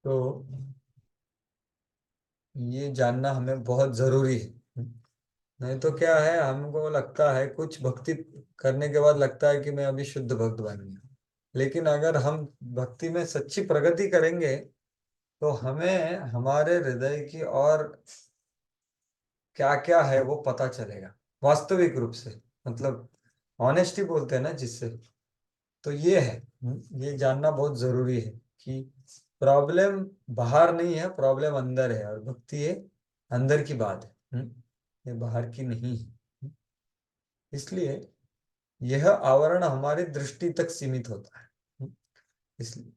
तो ये जानना हमें बहुत जरूरी है। नहीं तो क्या है, हमको लगता है कुछ भक्ति करने के बाद लगता है कि मैं अभी शुद्ध भक्त बन गया। लेकिन अगर हम भक्ति में सच्ची प्रगति करेंगे तो हमें हमारे हृदय की और क्या क्या है वो पता चलेगा वास्तविक रूप से। मतलब ऑनेस्टी बोलते हैं ना जिससे। तो ये है, ये जानना बहुत जरूरी है कि प्रॉब्लम बाहर नहीं है, प्रॉब्लम अंदर है, और भक्ति ये अंदर की बात है। ये बाहर की नहीं है। इसलिए यह आवरण हमारी दृष्टि तक सीमित होता है। इसलिए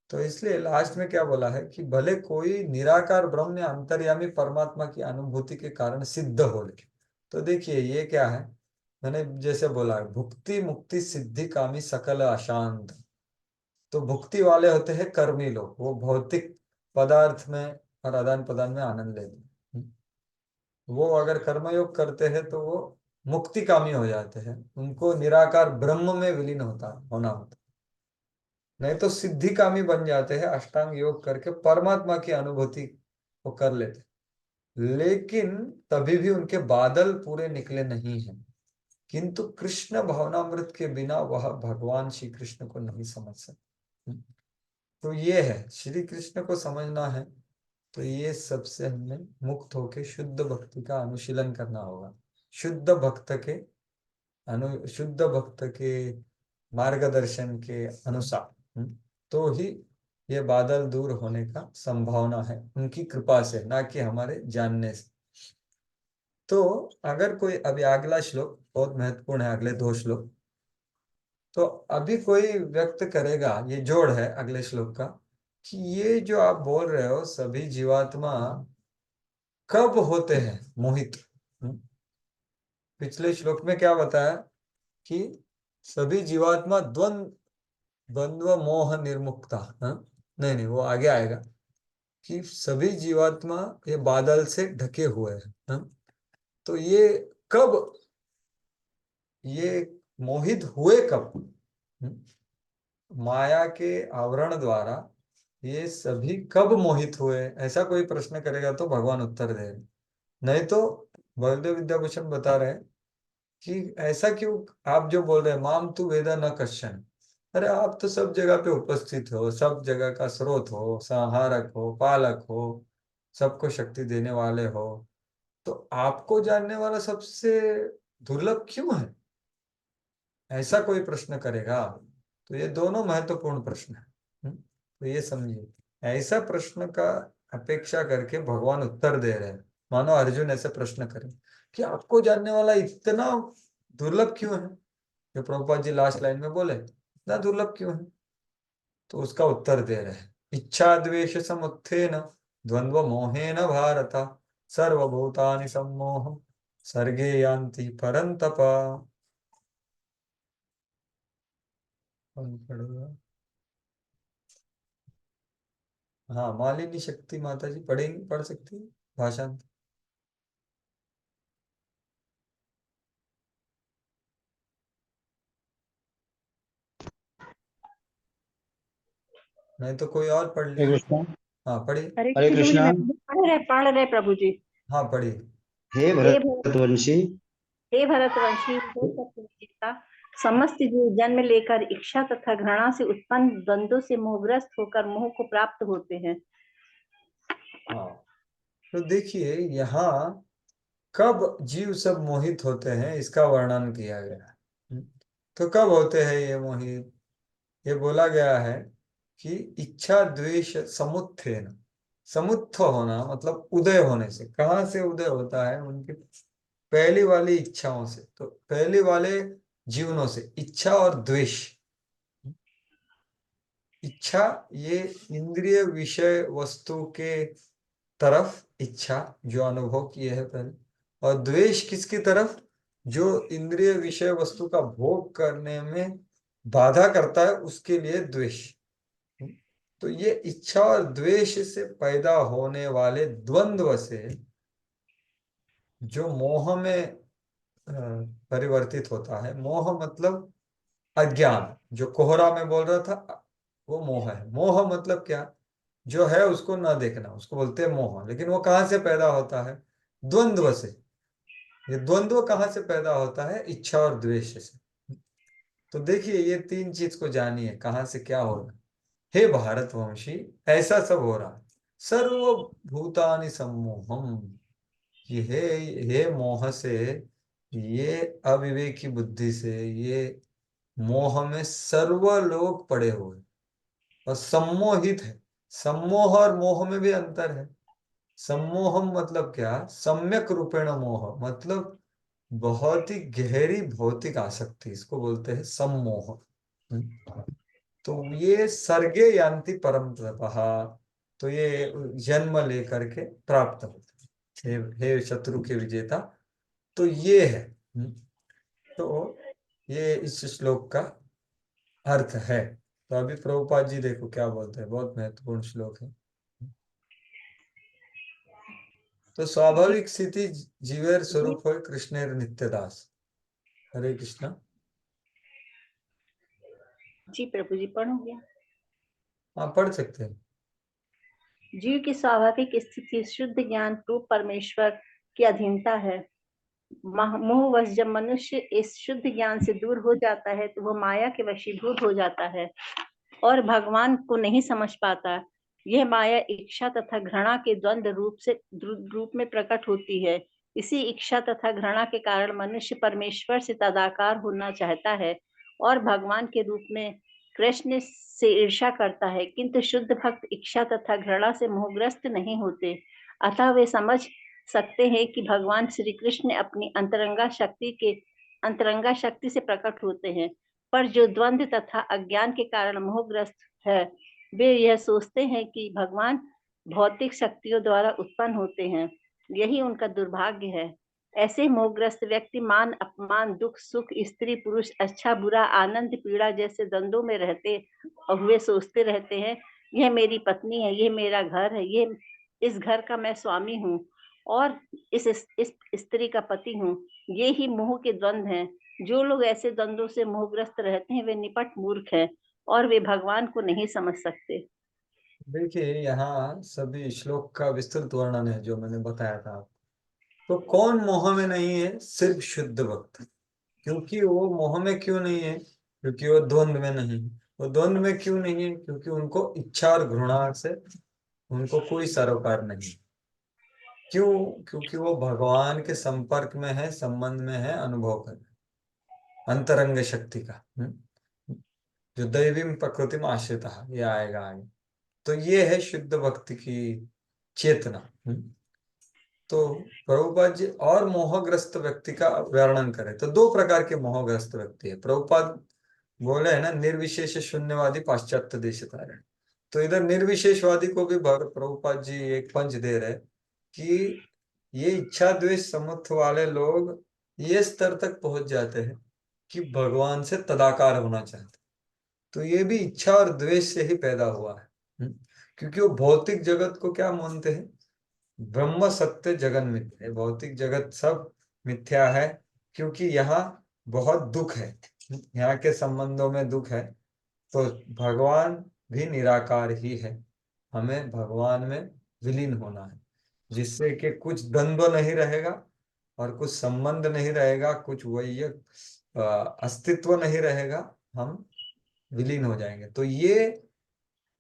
तो इसलिए लास्ट में क्या बोला है कि भले कोई निराकार ब्रह्म या अंतर्यामी परमात्मा की अनुभूति के कारण सिद्ध हो, लेकिन तो देखिए ये क्या है, मैंने जैसे बोला भुक्ति मुक्ति सिद्धि कामी सकल अशांत। तो भुक्ति वाले होते हैं कर्मी लोग, वो भौतिक पदार्थ में और आदान प्रदान में आनंद लेते हैं। वो अगर कर्मयोग करते हैं तो वो मुक्ति कामी हो जाते हैं, उनको निराकार ब्रह्म में विलीन होना होता। नहीं तो सिद्धि कामी बन जाते हैं, अष्टांग योग करके परमात्मा की अनुभूति को कर लेते। लेकिन तभी भी उनके बादल पूरे निकले नहीं हैं। किंतु कृष्ण भावनामृत के बिना वह भगवान श्री कृष्ण को नहीं समझ सकते। तो ये है, श्री कृष्ण को समझना है तो ये सबसे हमें मुक्त होके शुद्ध भक्ति का अनुशीलन करना होगा। शुद्ध भक्त के शुद्ध भक्त के मार्गदर्शन के अनुसार। तो ही ये बादल दूर होने का संभावना है, उनकी कृपा से, ना कि हमारे जानने से। तो अगर कोई, अभी अगला श्लोक बहुत महत्वपूर्ण है, अगले दो श्लोक। तो अभी कोई व्यक्त करेगा, ये जोड़ है अगले श्लोक का, कि ये जो आप बोल रहे हो सभी जीवात्मा कब होते हैं मोहित। पिछले श्लोक में क्या बताया कि सभी जीवात्मा द्वंद्व मोह निर्मुक्ता। हाँ? नहीं नहीं, वो आगे आएगा कि सभी जीवात्मा ये बादल से ढके हुए हैं। हाँ? तो ये कब, ये मोहित हुए कब? माया के आवरण द्वारा ये सभी कब मोहित हुए, ऐसा कोई प्रश्न करेगा तो भगवान उत्तर दे। नहीं तो बलदेव विद्याभूषण बता रहे हैं कि ऐसा क्यों आप जो बोल रहे हैं, माम तू वेदा न कश्चन। अरे आप तो सब जगह पे उपस्थित हो, सब जगह का स्रोत हो, संहारक हो, पालक हो, सबको शक्ति देने वाले हो। तो आपको जानने वाला सबसे दुर्लभ क्यों है, ऐसा कोई प्रश्न करेगा तो ये दोनों महत्वपूर्ण प्रश्न है। तो ये समझिए, ऐसा प्रश्न का अपेक्षा करके भगवान उत्तर दे रहे हैं। मानो अर्जुन ऐसे प्रश्न करे कि आपको जानने वाला इतना दुर्लभ क्यों है, जो प्रभुपाद जी लास्ट लाइन में बोले इतना दुर्लभ क्यों है। तो उसका उत्तर दे रहे हैं, इच्छा द्वेष समुत्थेन द्वंद्व मोहेन भारत सर्वभूतानि सम्मोह सर्गे यान्ति परन्तप। कौन पढ़ेगा? हाँ, मालिनी शक्ति माता जी पढ़ेंगी, पढ़ सकती है भाषण। नहीं तो कोई और पढ़ ले। हरे कृष्णा। हाँ पढ़िए। हरे हरे कृष्ण प्रभु जी, कृष्णा। मैं पढ़ रहे प्रभु जी। हाँ पढ़िए। हे हे भरत भरतवंशी। हे भरतवंशी, हे सत्यवतीता, समस्त जीव जन्म लेकर इच्छा तथा घृणा से उत्पन्न द्वंद्वों से मोहग्रस्त होकर मोह को प्राप्त होते हैं। हाँ, तो देखिए यहाँ कब जीव सब मोहित होते हैं इसका वर्णन किया गया है। तो कब होते हैं ये मोहित? ये बोला गया है कि इच्छा द्वेष समुत्थेन, समुत्थ होना मतलब उदय होने से। कहाँ से उदय होता है? उनकी पहली वाली इच्छाओं से। तो पहले वाले जीवनों से इच्छा और द्वेष। इच्छा ये इंद्रिय विषय वस्तु के तरफ इच्छा, जो अनुभव किए है पहले। और द्वेष किसकी तरफ? जो इंद्रिय विषय वस्तु का भोग करने में बाधा करता है, उसके लिए द्वेष। तो ये इच्छा और द्वेष से पैदा होने वाले द्वंद्व से जो मोह में अ, परिवर्तित होता है। मोह मतलब अज्ञान, जो कोहरा में बोल रहा था, वो मोह है। मोह मतलब क्या? जो है उसको ना देखना, उसको बोलते हैं मोह। लेकिन वो कहाँ से पैदा होता है? द्वंद्व से। ये द्वंद्व कहाँ से पैदा होता है? इच्छा और द्वेष से। तो देखिए, ये तीन चीज को जानिए, कहाँ से क्या हो रहा है। हे भारतवंशी, ऐसा सब हो रहा है। सर्वभूतानि सम्मोहम, ये हे मोह से, ये अविवेकी बुद्धि से, ये मोह में सर्व लोग पड़े हुए और सम्मोहित है। सम्मोह और मोह में भी अंतर है। सम्मोहम मतलब क्या? सम्यक रूपेण मोह, मतलब बहुत ही गहरी भौतिक आसक्ति, इसको बोलते हैं सम्मोह। हम्म। तो ये सर्गे यान्ति परम तपः, तो ये जन्म लेकर के प्राप्त होते हैं। हे शत्रु के विजेता, तो ये है। तो ये इस श्लोक का अर्थ है। तो अभी प्रभुपाद जी देखो क्या बोलते हैं, बहुत महत्वपूर्ण श्लोक है। तो जी स्वाभाविक स्थिति जीवेर जी स्वरूप हो कृष्णेर नित्यदास। हरे कृष्णा। जी प्रभु जी, पढ़ोगे? आप पढ़ सकते हैं। जीव की स्वाभाविक स्थिति शुद्ध ज्ञान रूप परमेश्वर की अधीनता है। मोहवश जब मनुष्य इस शुद्ध ज्ञान से दूर हो जाता है तो वह माया के वशीभूत हो जाता है और भगवान को नहीं समझ पाता। यह माया इच्छा तथा घृणा के द्वंद्व रूप में प्रकट होती है। इसी इच्छा तथा घृणा के कारण मनुष्य परमेश्वर से तदाकार होना चाहता है और भगवान के रूप में कृष्ण से ईर्ष्या करता है, किंतु शुद्ध भक्त इच्छा तथा घृणा से मोहग्रस्त नहीं होते। अतः वे समझ सकते हैं कि भगवान श्री कृष्ण अपनी अंतरंगा शक्ति से प्रकट होते हैं। पर जो द्वंद्व तथा अज्ञान के कारण मोहग्रस्त है, वे यह सोचते हैं कि भगवान भौतिक शक्तियों द्वारा उत्पन्न होते हैं। यही उनका दुर्भाग्य है। ऐसे मोहग्रस्त व्यक्ति मान अपमान, दुख सुख, स्त्री पुरुष, अच्छा बुरा, आनंद पीड़ा जैसे द्वंद्वों में रहते हुए सोचते रहते हैं, यह मेरी पत्नी है, यह मेरा घर है, ये इस घर का मैं स्वामी हूँ और इस स्त्री का पति हूँ। ये ही मोह के द्वंद्व हैं। जो लोग ऐसे द्वंद्वों से मोहग्रस्त रहते हैं वे निपट मूर्ख हैं और वे भगवान को नहीं समझ सकते। देखिए, यहाँ सभी श्लोक का विस्तृत वर्णन है जो मैंने बताया था। तो कौन मोह में नहीं है? सिर्फ शुद्ध भक्त। क्योंकि वो मोह में क्यों नहीं है? क्योंकि वो द्वंद्व में नहीं है। वो द्वंद्व में क्यों नहीं है? क्योंकि उनको इच्छा और घृणा से उनको कोई सरोकार नहीं। क्यों? क्योंकि वो भगवान के संपर्क में है, संबंध में है, अनुभव कर रहे हैं, अंतरंग शक्ति का। जो दैवी प्रकृति में आश्रित, ये आएगा आगे। तो ये है शुद्ध भक्ति की चेतना। तो प्रभुपाद जी और मोहग्रस्त व्यक्ति का वर्णन करें तो दो प्रकार के मोहग्रस्त व्यक्ति है। प्रभुपाद बोले है ना, निर्विशेष शून्यवादी पाश्चात्य देशतारण। तो इधर निर्विशेषवादी को भी प्रभुपाद जी एक पंच दे रहे कि ये इच्छा द्वेष समुत्थ वाले लोग ये स्तर तक पहुंच जाते हैं कि भगवान से तदाकार होना चाहते। तो ये भी इच्छा और द्वेष से ही पैदा हुआ है। क्योंकि वो भौतिक जगत को क्या मानते हैं? ब्रह्म सत्य जगन मिथ्या है। भौतिक जगत सब मिथ्या है, क्योंकि यहाँ बहुत दुख है, यहाँ के संबंधों में दुख है। तो भगवान भी निराकार ही है। हमें भगवान में विलीन होना है, जिससे कि कुछ द्वंद्व नहीं रहेगा और कुछ संबंध नहीं रहेगा, कुछ वैयक अस्तित्व नहीं रहेगा। हम विलीन हो जाएंगे। तो ये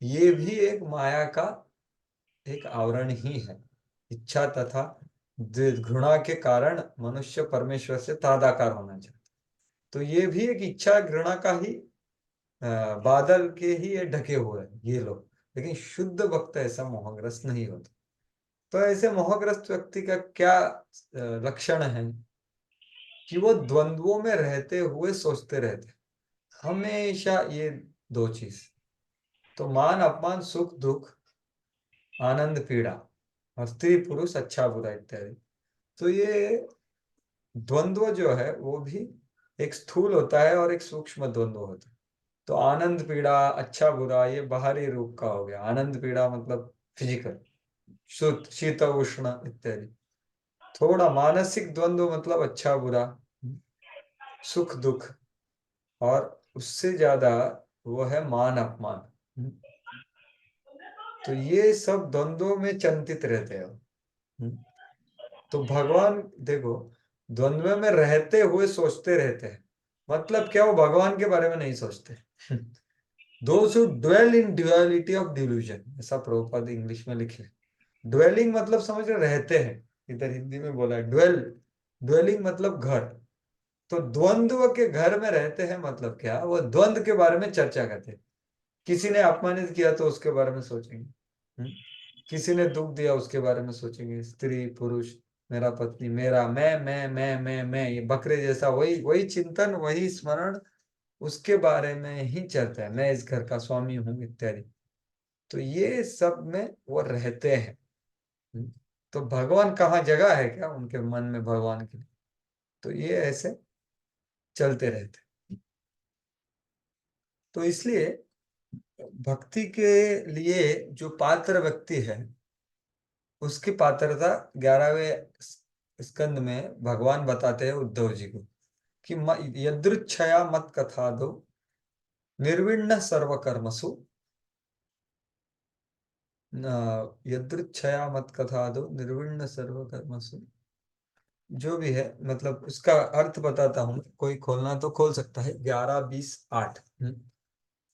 भी एक माया का एक आवरण ही है। इच्छा तथा घृणा के कारण मनुष्य परमेश्वर से तादाकार होना चाहता। तो ये भी एक इच्छा घृणा का ही बादल के ही ये ढके हुए हैं ये लोग। लेकिन शुद्ध भक्त ऐसा मोहग्रस्त नहीं होता। तो ऐसे मोहग्रस्त व्यक्ति का क्या लक्षण है? कि वो द्वंद्वों में रहते हुए सोचते रहते हमेशा ये दो चीज। तो मान अपमान, सुख दुख, आनंद पीड़ा, और स्त्री पुरुष, अच्छा बुरा इत्यादि। तो ये द्वंद्व जो है वो भी एक स्थूल होता है और एक सूक्ष्म द्वंद्व होता है। तो आनंद पीड़ा, अच्छा बुरा, ये बाहरी रूप का हो गया। आनंद पीड़ा मतलब फिजिकल, शीत उष्ण इत्यादि। थोड़ा मानसिक द्वंद्व मतलब अच्छा बुरा, सुख दुख, और उससे ज्यादा वो है मान अपमान। तो ये सब द्वंद्वों में चिंतित रहते हैं। तो भगवान देखो, द्वंद्व में रहते हुए सोचते रहते हैं, मतलब क्या, वो भगवान के बारे में नहीं सोचते। Those who dwell in duality of delusion, ऐसा प्रभुपाद इंग्लिश में लिखे। ड्वेलिंग मतलब समझ रहे, रहते हैं, इधर हिंदी में बोला है ड्वेल। ड्वेलिंग मतलब घर। तो द्वंद्व के घर में रहते हैं मतलब क्या, वो द्वंद्व के बारे में चर्चा करते हैं। किसी ने अपमानित किया तो उसके बारे में सोचेंगे। किसी ने दुख दिया उसके बारे में सोचेंगे, स्त्री पुरुष, मेरा पत्नी, मेरा, मैं, ये बकरे जैसा, वही वही चिंतन, वही स्मरण, उसके बारे में ही चलता है, मैं इस घर का स्वामी हूँ इत्यादि। तो ये सब में वो रहते हैं। तो भगवान कहाँ जगह है क्या उनके मन में भगवान के लिए? तो ये ऐसे चलते रहते हैं। तो इसलिए भक्ति के लिए जो पात्र व्यक्ति है, उसकी पात्रता 11वें स्कंद में भगवान बताते हैं उद्धव जी को कि यदृच्छया मत कथा दो निर्विण्ण सर्वकर्मसु, यदृच्छया मत कथा दो निर्विण्ण सर्वकर्मसु, जो भी है, मतलब उसका अर्थ बताता हूं, कोई खोलना तो खोल सकता है, 11, 20, 8।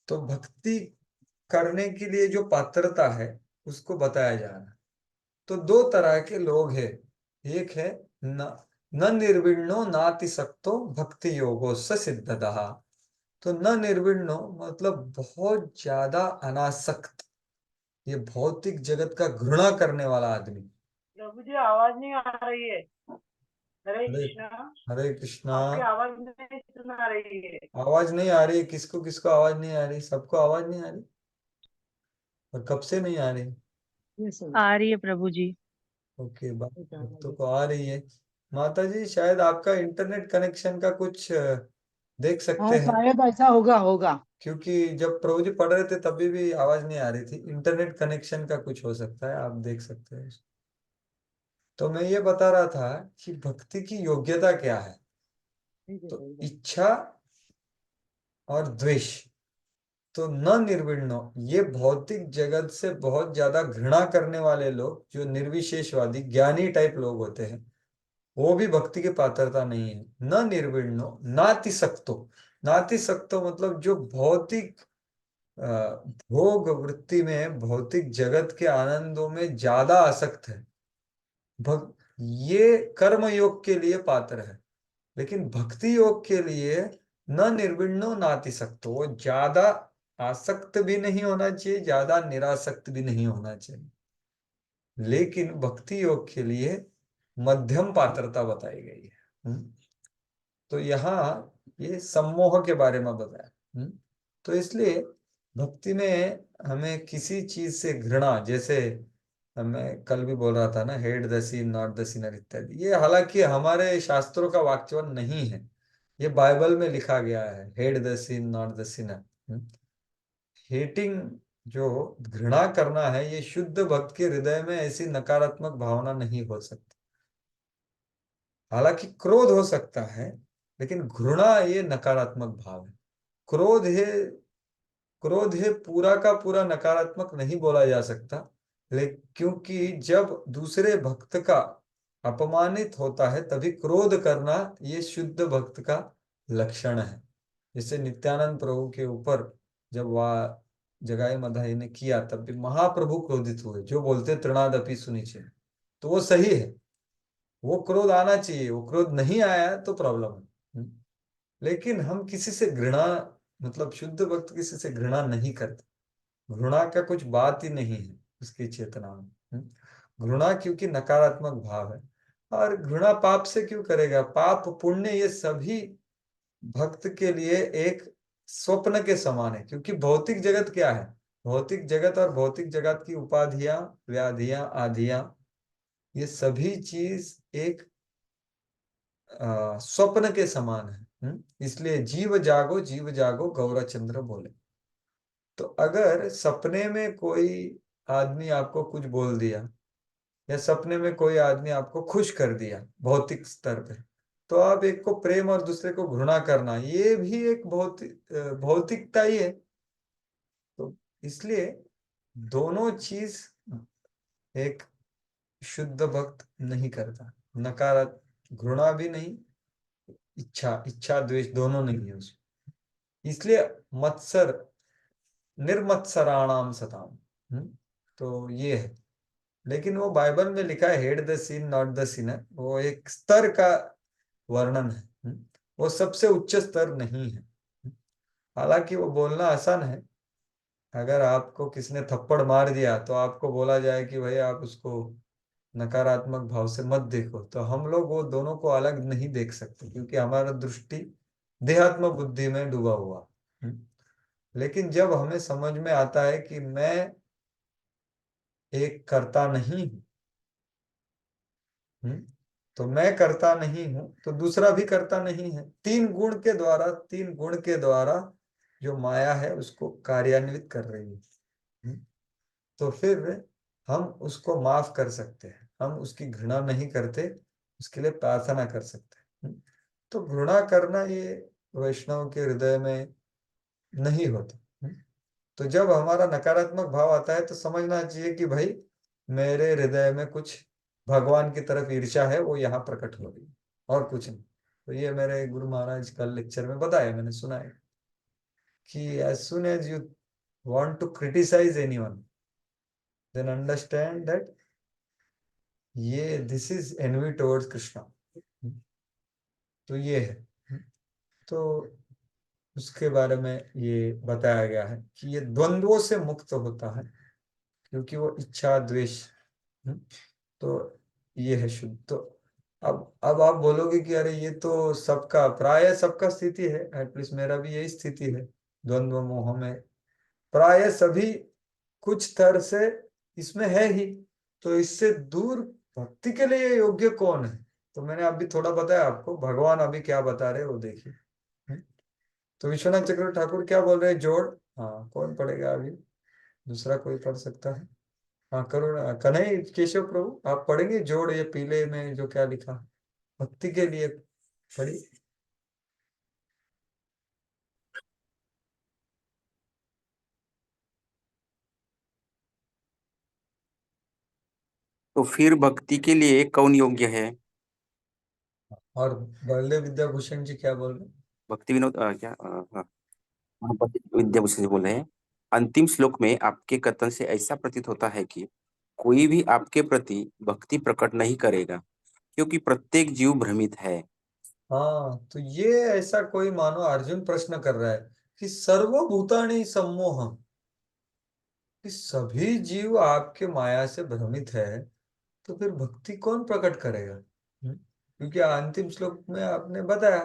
तो भक्ति करने के लिए जो पात्रता है उसको बताया जा रहा है। तो दो तरह के लोग हैं। एक है न न निर्विण्णो नाति सक्तो भक्ति योगो स सिद्धतः। तो न निर्विण्णो मतलब बहुत ज्यादा अनासक्त, ये भौतिक जगत का घृणा करने वाला आदमी। प्रभु जी आवाज नहीं आ रही है। हरे हरे कृष्णा। हरे कृष्णा। आपकी आवाज नहीं सुना रही है। आवाज नहीं आ रही? किसको किसको आवाज नहीं आ रही? सबको आवाज नहीं आ रही? और कब से नहीं आ रही? आ रही है प्रभु जी। ओके, भक्तों को आ रही है। माता जी शायद आपका इंटरनेट कनेक्शन का कुछ देख सकते हाँ हैं, शायद ऐसा होगा। क्योंकि जब प्रभु जी पढ़ रहे थे तभी भी आवाज नहीं आ रही थी। इंटरनेट कनेक्शन का कुछ हो सकता है, आप देख सकते हैं। तो मैं ये बता रहा था कि भक्ति की योग्यता क्या है। तो इच्छा और द्वेष, तो न निर्विण्णो, ये भौतिक जगत से बहुत ज्यादा घृणा करने वाले लोग, जो निर्विशेषवादी ज्ञानी टाइप लोग होते हैं, वो भी भक्ति की पात्रता नहीं है। न निर्विण्णो नातिसक्तो, नातिसक्तो मतलब जो भौतिक भोग वृत्ति में, भौतिक जगत के आनंदों में ज्यादा आसक्त है, भक्त, ये कर्म योग के लिए पात्र है। लेकिन भक्ति योग के लिए न निर्विण्णो नातिसक्तो, वो ज्यादा आसक्त भी नहीं होना चाहिए, ज्यादा निरासक्त भी नहीं होना चाहिए। लेकिन भक्ति योग के लिए मध्यम पात्रता बताई गई है। तो यहाँ ये सम्मोह के बारे में बताया। तो इसलिए भक्ति में हमें किसी चीज से घृणा, जैसे मैं कल भी बोल रहा था ना, hate the sin not the sinner इत्यादि, ये हालांकि हमारे शास्त्रों का वाक्यवन नहीं है, ये बाइबल में लिखा गया है, hate the sin not the sinner. Hating, जो घृणा करना है, ये शुद्ध भक्त के हृदय में ऐसी नकारात्मक भावना नहीं हो सकती। हालांकि क्रोध हो सकता है, लेकिन घृणा ये नकारात्मक भाव है। क्रोध है, क्रोध है पूरा का पूरा नकारात्मक नहीं बोला जा सकता, लेकिन क्योंकि जब दूसरे भक्त का अपमानित होता है तभी क्रोध करना ये शुद्ध भक्त का लक्षण है। जैसे नित्यानंद प्रभु के ऊपर जब वह जगाई मधाई ने किया, तब भी महाप्रभु क्रोधित हुए, जो बोलते तृणादपि सुनिचे, तो वो सही है, वो क्रोध आना चाहिए, वो क्रोध नहीं आया तो प्रॉब्लम है। लेकिन हम किसी से घृणा, मतलब शुद्ध भक्त किसी से घृणा नहीं करते, घृणा का कुछ बात ही नहीं है उसकी चेतना में। घृणा क्योंकि नकारात्मक भाव है। और घृणा पाप से क्यों करेगा? पाप पुण्य ये सभी भक्त के लिए एक स्वप्न के समान है, क्योंकि भौतिक जगत क्या है? भौतिक जगत और भौतिक जगत की उपाधियां, व्याधियां, आधियां, ये सभी चीज एक स्वप्न के समान है। इसलिए जीव जागो गौरचंद्र बोले। तो अगर सपने में कोई आदमी आपको कुछ बोल दिया, या सपने में कोई आदमी आपको खुश कर दिया भौतिक स्तर पे, तो आप एक को प्रेम और दूसरे को घृणा करना, ये भी एक भौतिकता ही है। तो इसलिए दोनों चीज एक शुद्ध भक्त नहीं करता। नकारात्मक घृणा भी नहीं, इच्छा इच्छा द्वेष दोनों नहीं है उसमें। इसलिए मत्सर निर्मत्सराणाम सताम। तो ये है। लेकिन वो बाइबल में लिखा है hate the sin not the sinner, वो एक स्तर का वर्णन है। वो सबसे उच्च स्तर नहीं है। हालांकि वो बोलना आसान है। अगर आपको किसने थप्पड़ मार दिया तो आपको बोला जाए कि भाई आप उसको नकारात्मक भाव से मत देखो, तो हम लोग वो दोनों को अलग नहीं देख सकते क्योंकि हमारा दृष्टि देहात्म बुद्धि में डूबा हुआ। लेकिन जब हमें समझ में आता है कि मैं एक कर्ता नहीं हूं, तो मैं करता नहीं हूं तो दूसरा भी करता नहीं है। तीन गुण के द्वारा जो माया है उसको कार्यान्वित कर रही है। तो फिर हम उसको माफ कर सकते हैं, हम उसकी घृणा नहीं करते, उसके लिए प्रार्थना कर सकते हैं। तो घृणा करना ये वैष्णव के हृदय में नहीं होता। तो जब हमारा नकारात्मक भाव आता है तो समझना चाहिए कि भाई मेरे हृदय में कुछ भगवान की तरफ ईर्ष्या है, वो यहाँ प्रकट हो रही है और कुछ नहीं। तो ये मेरे गुरु महाराज कल लेक्चर में बताया, मैंने सुना है कि as soon as you want to criticize anyone, then understand that ये this is envy towards Krishna. तो ये है। तो उसके बारे में ये बताया गया है कि ये द्वंद्वों से मुक्त होता है क्योंकि वो इच्छा द्वेष। तो ये है शुद्ध। तो अब आप बोलोगे कि अरे ये तो सबका प्राय सबका स्थिति है, एटलीस्ट मेरा भी यही स्थिति है। द्वंद्व मोह में प्राय सभी कुछ तरह से इसमें है ही। तो इससे दूर भक्ति के लिए योग्य कौन है? तो मैंने अभी थोड़ा बताया आपको, भगवान अभी क्या बता रहे वो देखिए। तो विश्वनाथ चक्र ठाकुर क्या बोल रहे हैं? जोड़। हाँ, कौन पढ़ेगा अभी? दूसरा कोई पढ़ सकता है? हाँ, करुण कन्हई केशव प्रभु आप पढ़ेंगे जोड़, ये पीले में जो क्या लिखा भक्ति के लिए पढ़ी। तो फिर भक्ति के लिए कौन योग्य है? और बल्ले विद्याभूषण जी क्या बोल रहे हैं? भक्ति विनोद क्या हाँ, विद्याभूषण जी बोल रहे हैं, अंतिम श्लोक में आपके कथन से ऐसा प्रतीत होता है कि कोई भी आपके प्रति भक्ति प्रकट नहीं करेगा क्योंकि प्रत्येक जीव भ्रमित है। हाँ, तो ये ऐसा कोई मानो अर्जुन प्रश्न कर रहा है कि सर्वभूतानि सम्मोहम, कि सभी जीव आपके माया से भ्रमित है, तो फिर भक्ति कौन प्रकट करेगा? क्योंकि अंतिम श्लोक में आपने बताया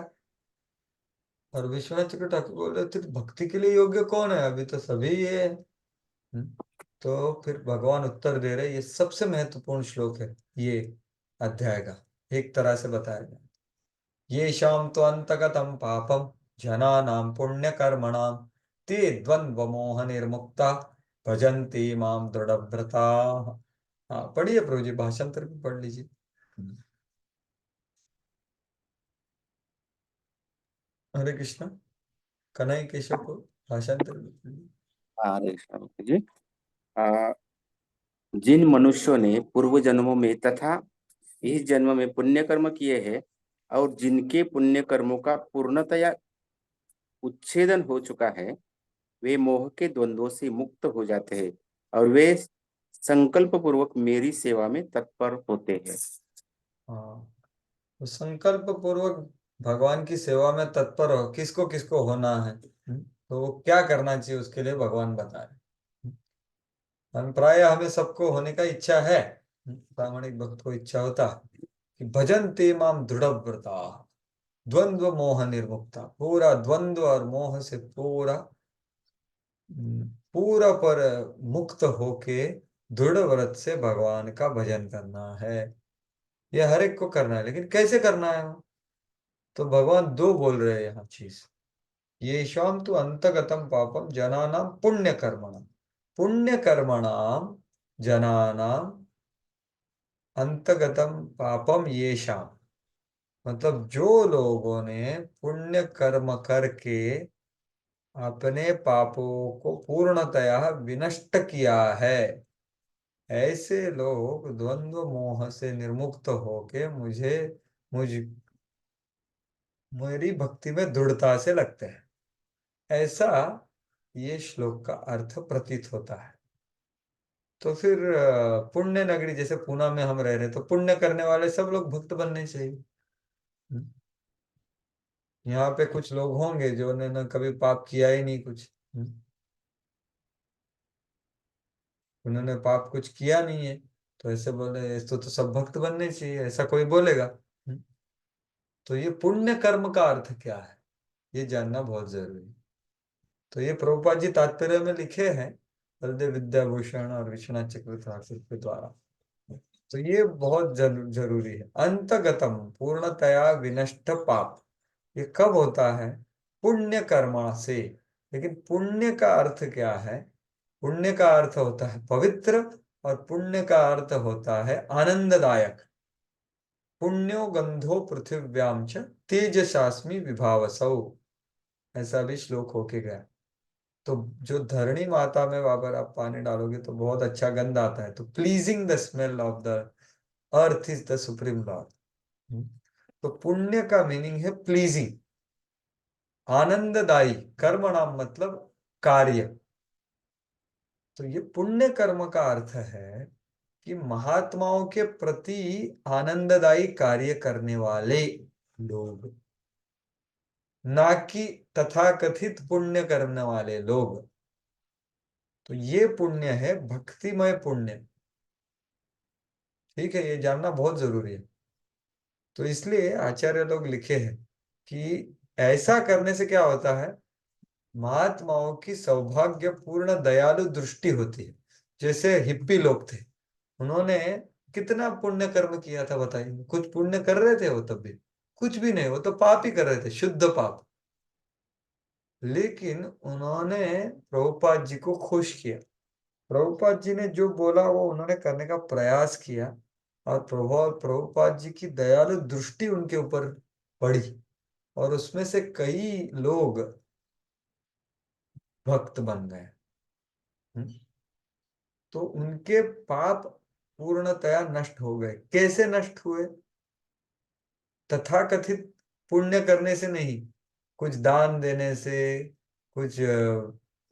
और विश्वनाथ चक्र ठाकुर बोल रहे थे तो भक्ति के लिए योग्य कौन है? अभी तो सभी ये है। तो फिर भगवान उत्तर दे रहे, ये सबसे महत्वपूर्ण श्लोक है ये अध्याय का, एक तरह से बताया गया। ये शाम तो अंतगतम पापम जनानां पुण्य कर्मणाम ते द्वंद्व मोह निर्मुक्ता भजन्ति माम दृढ़व्रता। हाँ, पढ़िए प्रभु जी, भाषांतर भी पढ़ लीजिए। हरे कृष्णा। कन्हई केशव को भाषांतर भी पढ़ लीजिए। हरे कृष्ण जी। आ, जिन मनुष्यों ने पूर्व जन्मों में तथा इस जन्म में पुण्य कर्म किए हैं और जिनके पुण्य कर्मों का पूर्णतया उच्छेदन हो चुका है, वे मोह के द्वंद्वों से मुक्त हो जाते हैं और वे संकल्प पूर्वक मेरी सेवा में तत्पर होते हैं। हाँ, तो संकल्प पूर्वक भगवान की सेवा में तत्पर हो, किसको किसको होना है, तो वो क्या करना चाहिए उसके लिए भगवान बता रहे। हम प्राय हमें सबको होने का इच्छा है। प्रामाणिक भक्त को इच्छा होता कि भजन ते माम दृढ़ व्रता द्वंद्व मोह निर्मुक्ता, पूरा द्वंद्व और मोह से पूरा पूरा पर मुक्त होके दृढ़ व्रत से भगवान का भजन करना है। ये हर एक को करना है, लेकिन कैसे करना है? तो भगवान दो बोल रहे हैं यहाँ चीज। ये शाम तो अंतगतम पापम जनानाम पुण्य कर्मणाम, पुण्य कर्मणाम जनानाम अंतगतम पापम ये शाम, मतलब जो लोगों ने पुण्य कर्म करके अपने पापों को पूर्णतया विनष्ट किया है। ऐसे लोग द्वंद्व मोह से निर्मुक्त होके मुझ मेरी भक्ति में दृढ़ता से लगते हैं। ऐसा ये श्लोक का अर्थ प्रतीत होता है। तो फिर पुण्य नगरी जैसे पूना में हम रह रहे, तो पुण्य करने वाले सब लोग भक्त बनने चाहिए। हम्म। यहाँ पे कुछ लोग होंगे जो ने न कभी पाप किया ही नहीं कुछ। उन्होंने पाप कुछ किया नहीं है, तो ऐसे बोले तो सब भक्त बनने चाहिए, ऐसा कोई बोलेगा? हम्म। तो ये पुण्य कर्म का अर्थ क्या है, ये जानना बहुत जरूरी है। तो ये प्रभुपाद जी तात्पर्य में लिखे हैं बलदेव विद्याभूषण और विश्वनाथ चक्रवर्ती के द्वारा। तो ये बहुत जरूरी है। अंतगतम पूर्णतया विनष्ट पाप, ये कब होता है? पुण्य कर्मा से। लेकिन पुण्य का अर्थ क्या है? पुण्य का अर्थ होता है पवित्र, और पुण्य का अर्थ होता है आनंददायक। पुण्यो गंधो पृथिव्याम च तेजसास्मि विभावसौ, ऐसा भी श्लोक होके गया। तो जो धरणी माता में अगर आप पानी डालोगे तो बहुत अच्छा गंध आता है। तो pleasing the smell of the earth is the supreme Lord. तो पुण्य का मीनिंग है प्लीजिंग, आनंददायी। कर्म नाम मतलब कार्य। तो ये पुण्य कर्म का अर्थ है कि महात्माओं के प्रति आनंददायी कार्य करने वाले लोग, ना कि तथाकथित पुण्य करने वाले लोग। तो ये पुण्य है भक्तिमय पुण्य। ठीक है, ये जानना बहुत जरूरी है। तो इसलिए आचार्य लोग लिखे हैं कि ऐसा करने से क्या होता है, महात्माओं की सौभाग्यपूर्ण दयालु दृष्टि होती है। जैसे हिप्पी लोग थे, उन्होंने कितना पुण्य कर्म किया था बताइए? कुछ पुण्य कर रहे थे वो तब भी? कुछ भी नहीं, वो तो पाप ही कर रहे थे, शुद्ध पाप। लेकिन उन्होंने प्रभुपाद जी को खुश किया। प्रभुपाद जी ने जो बोला वो उन्होंने करने का प्रयास किया, और प्रभुपाद जी की दयालु दृष्टि उनके ऊपर पड़ी, और उसमें से कई लोग भक्त बन गए। हम्म। तो उनके पाप पूर्णतया नष्ट हो गए। कैसे नष्ट हुए? तथाकथित पुण्य करने से नहीं, कुछ दान देने से, कुछ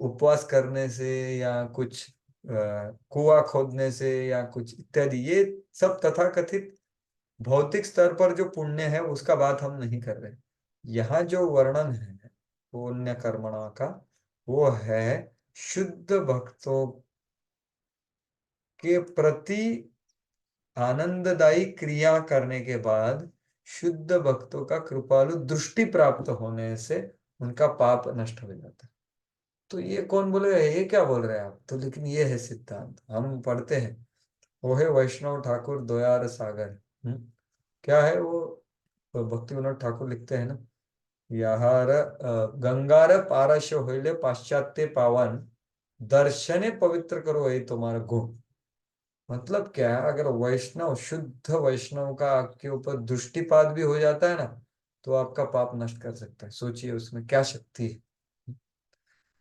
उपवास करने से, या कुछ कुआं खोदने से, या कुछ इत्यादि। ये सब तथाकथित भौतिक स्तर पर जो पुण्य है उसका बात हम नहीं कर रहे। यहाँ जो वर्णन है पुण्य कर्मणा का, वो है शुद्ध भक्तों के प्रति आनंददायी क्रिया करने के बाद शुद्ध भक्तों का कृपालु दृष्टि प्राप्त होने से उनका पाप नष्ट हो जाता है। तो ये कौन बोलेगा ये क्या बोल रहे हैं आप? तो लेकिन ये है सिद्धांत, हम पढ़ते हैं। वो है वैष्णव ठाकुर दोयार सागर। क्या है वो? भक्ति विनोद ठाकुर लिखते हैं ना, याहार गंगार पारश होइले पाश्चात्य पावन, दर्शने पवित्र करो ये तुम्हारा गुण। मतलब क्या है, अगर वैष्णव, शुद्ध वैष्णव का आपके ऊपर दृष्टिपात भी हो जाता है ना, तो आपका पाप नष्ट कर सकता है। सोचिए उसमें क्या शक्ति है।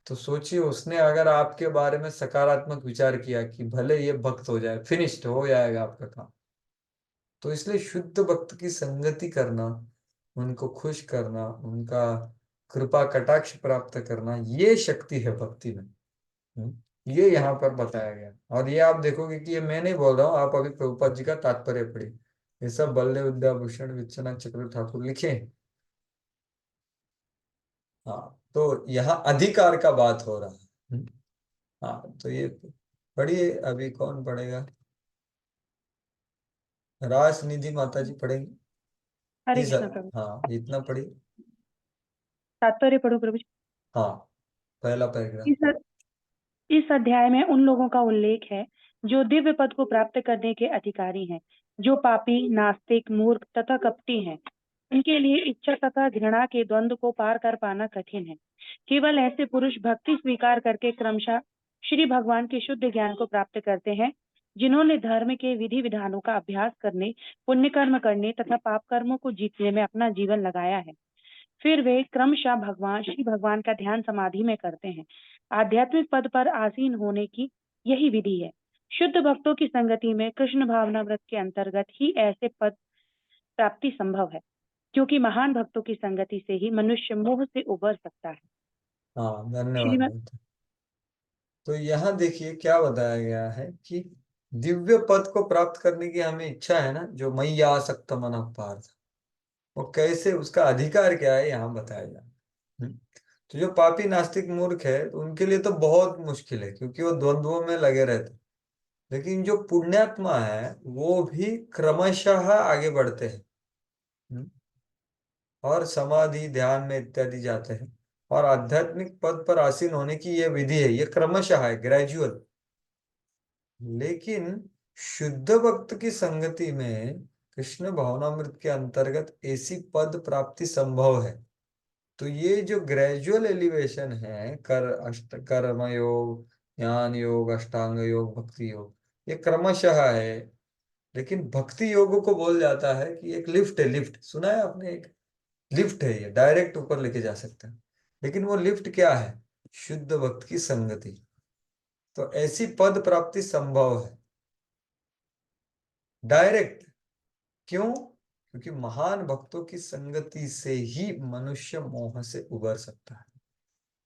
तो सोचिए उसने अगर आपके बारे में सकारात्मक विचार किया कि भले ये भक्त हो जाए, फिनिश्ड हो जाएगा आपका काम। तो इसलिए शुद्ध भक्त की संगति करना, उनको खुश करना, उनका कृपा कटाक्ष प्राप्त करना, ये शक्ति है भक्ति में। ये यहाँ पर बताया गया। और ये आप देखोगे कि ये मैं नहीं बोल रहा हूँ, आप अभी प्रभुपाद जी का तात्पर्य पढ़िए। ये सब बल्ले विद्याभूषण विश्वनाथ चक्रवर्ती ठाकुर लिखे हैं। हाँ, तो यहाँ अधिकार का बात हो रहा है। हाँ, तो ये पढ़िए। अभी कौन पढ़ेगा? रास निधि माता जी पढ़ेंगे। हरे इस कृष्ण प्रभु। हाँ, इतना पढ़िए। तात्पर्य पढ़ो प्रभु जी। हाँ, पहला पैराग्राफ। इस अध्याय में उन लोगों का उल्लेख है जो दिव्य पद को प्राप्त करने के अधिकारी हैं, जो पापी, नास्तिक, मूर्ख तथा कपटी हैं। उनके लिए इच्छा तथा घृणा के द्वंद्व को पार कर पाना कठिन है। केवल ऐसे पुरुष भक्ति स्वीकार करके क्रमशः श्री भगवान के शुद्ध ज्ञान को प्राप्त करते हैं, जिन्होंने धर्म के विधि विधानों का अभ्यास करने, पुण्य कर्म करने तथा पाप कर्मों को जीतने में अपना जीवन लगाया है। फिर वे क्रमशः भगवान श्री भगवान का ध्यान समाधि में करते हैं। आध्यात्मिक पद पर आसीन होने की यही विधि है। शुद्ध भक्तों की संगति में कृष्ण भावना व्रत के अंतर्गत ही ऐसे पद प्राप्ति संभव है, क्योंकि महान भक्तों की संगति से ही मनुष्य मोह से उबर सकता है। हाँ, धन्यवाद श्रीमद बेटा। तो यहाँ देखिए क्या बताया गया है कि दिव्य पद को प्राप्त करने की हमें इच्छा है ना, जो मैया आसक्त मन पार्थ, वो कैसे, उसका अधिकार क्या है, यहाँ बताया गया। हम्म। तो जो पापी नास्तिक मूर्ख है तो उनके लिए तो बहुत मुश्किल है, क्योंकि वो द्वंद्वों में लगे रहते हैं। लेकिन जो पुण्यात्मा है वो भी क्रमशः आगे बढ़ते हैं। हम्म। और समाधि ध्यान में इत्यादि जाते हैं, और आध्यात्मिक पद पर आसीन होने की ये विधि है, ये क्रमशः है, ग्रेजुअल। लेकिन शुद्ध भक्त की संगति में कृष्ण भावनामृत के अंतर्गत ऐसी पद प्राप्ति संभव है। तो ये जो ग्रेजुअल एलिवेशन है, कर्म योग, ज्ञान योग, अष्टांग योग, भक्ति योग, ये क्रमशः है। लेकिन भक्ति योग को बोल जाता है कि एक लिफ्ट है, लिफ्ट सुना है आपने, एक लिफ्ट है, ये डायरेक्ट ऊपर लेके जा सकते हैं। लेकिन वो लिफ्ट क्या है? शुद्ध भक्त की संगति। तो ऐसी पद प्राप्ति संभव है डायरेक्ट। क्यों? क्योंकि महान भक्तों की संगति से ही मनुष्य मोह से उबर सकता है।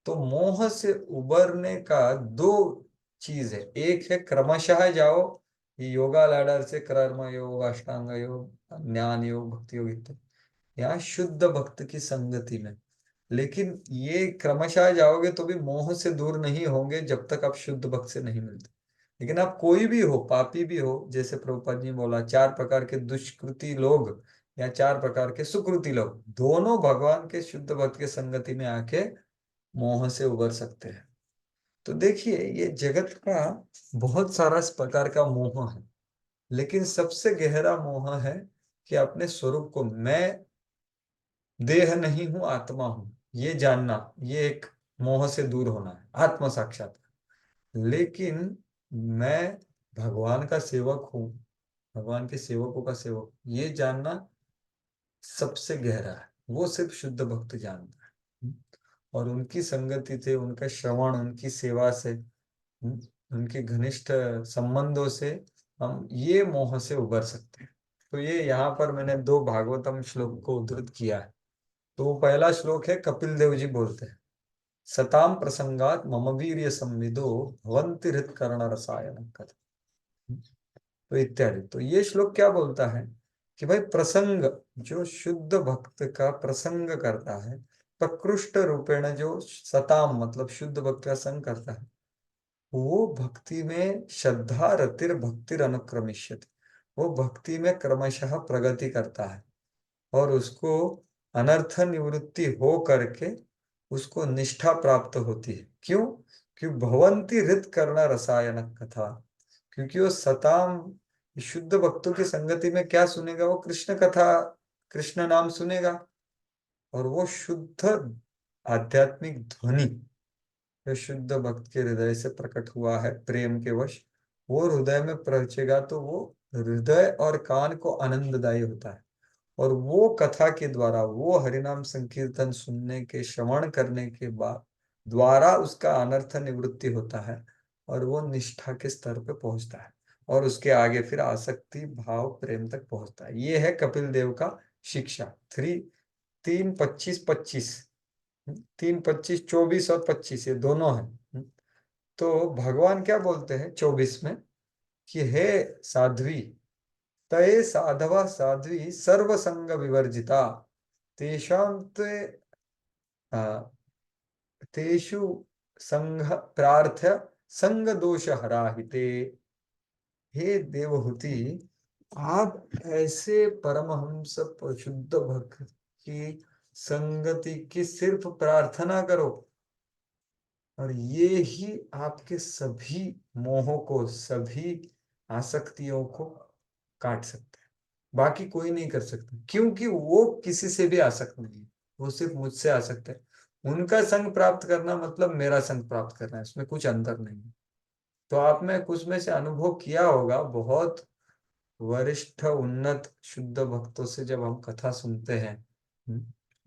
तो मोह से उबरने का दो चीज है, एक है क्रमशः जाओ, ये योगा लैडर से कर्म योग, अष्टांग योग, ज्ञान योग, भक्ति योग इत्यादि, यहाँ शुद्ध भक्त की संगति में। लेकिन ये क्रमशः जाओगे तो भी मोह से दूर नहीं होंगे जब तक आप शुद्ध भक्त से नहीं मिलते। लेकिन आप कोई भी हो, पापी भी हो, जैसे प्रभुपाद जी ने बोला 4 प्रकार के दुष्कृति लोग या 4 प्रकार के सुकृति लोग, दोनों भगवान के शुद्ध भक्त के संगति में आके मोह से उबर सकते हैं। तो देखिए, ये जगत का बहुत सारा इस प्रकार का मोह है, लेकिन सबसे गहरा मोह है कि अपने स्वरूप को, मैं देह नहीं हूं, आत्मा हूं, ये जानना, ये एक मोह से दूर होना है, आत्म साक्षात्कार। लेकिन मैं भगवान का सेवक हूं, भगवान के सेवकों का सेवक, ये जानना सबसे गहरा है, वो सिर्फ शुद्ध भक्त जानता है। और उनकी संगति से, उनका श्रवण, उनकी सेवा से, उनके घनिष्ठ संबंधों से हम ये मोह से उबर सकते हैं। तो ये यहाँ पर मैंने 2 भागवतम श्लोक को उद्धृत किया है। तो पहला श्लोक है, कपिल देव जी बोलते हैं, सताम प्रसंगात मम वीर्य संविदो भवन्ति हृत्कर्ण रसायन कथा, तो इत्यादि। तो ये श्लोक क्या बोलता है कि भाई प्रसंग, जो शुद्ध भक्त का प्रसंग करता है, प्रकृष्ट रूपेण जो सताम मतलब शुद्ध भक्त का संग करता है, वो भक्ति में श्रद्धा रतिर भक्तिर अनुक्रमिष्यति, वो भक्ति में क्रमशः प्रगति करता है, और उसको अनर्थ निवृत्ति हो करके उसको निष्ठा प्राप्त होती है। क्यों? क्यों? भवंती हृत कर्ण रसायन कथा, क्योंकि वो सताम शुद्ध भक्तों की संगति में क्या सुनेगा? वो कृष्ण कथा, कृष्ण नाम सुनेगा, और वो शुद्ध आध्यात्मिक ध्वनि जो शुद्ध भक्त के हृदय से प्रकट हुआ है प्रेम के वश, वो हृदय में पहुंचेगा तो वो हृदय और कान को आनंददायी होता है। और वो कथा के द्वारा, वो हरिनाम संकीर्तन सुनने के, श्रवण करने के बाद द्वारा उसका अनर्थ निवृत्ति होता है, और वो निष्ठा के स्तर पे पहुंचता है, और उसके आगे फिर आसक्ति भाव प्रेम तक पहुंचता है। ये है कपिल देव का शिक्षा। 3:25:25, 3:25, 24 और 25, ये दोनों है। तो भगवान क्या बोलते हैं 24 में कि हे साध्वी, तये साधवा साध्वी सर्वसंग विवर्जिता, तेषां ते तेषु संघ प्रार्थ्य संग दोष हराहिते। हे देवहूति, आप ऐसे परमहंस शुद्ध भक्त की संगति की सिर्फ प्रार्थना करो, और ये ही आपके सभी मोहों को, सभी आसक्तियों को काट सकते हैं। बाकी कोई नहीं कर सकता, क्योंकि वो किसी से भी आसक्त नहीं है, वो सिर्फ मुझसे आसक्त है। उनका संग प्राप्त करना मतलब मेरा संग प्राप्त करना है, इसमें कुछ अंतर नहीं है। तो आप में कुछ में से अनुभव किया होगा, बहुत वरिष्ठ उन्नत शुद्ध भक्तों से जब हम कथा सुनते हैं,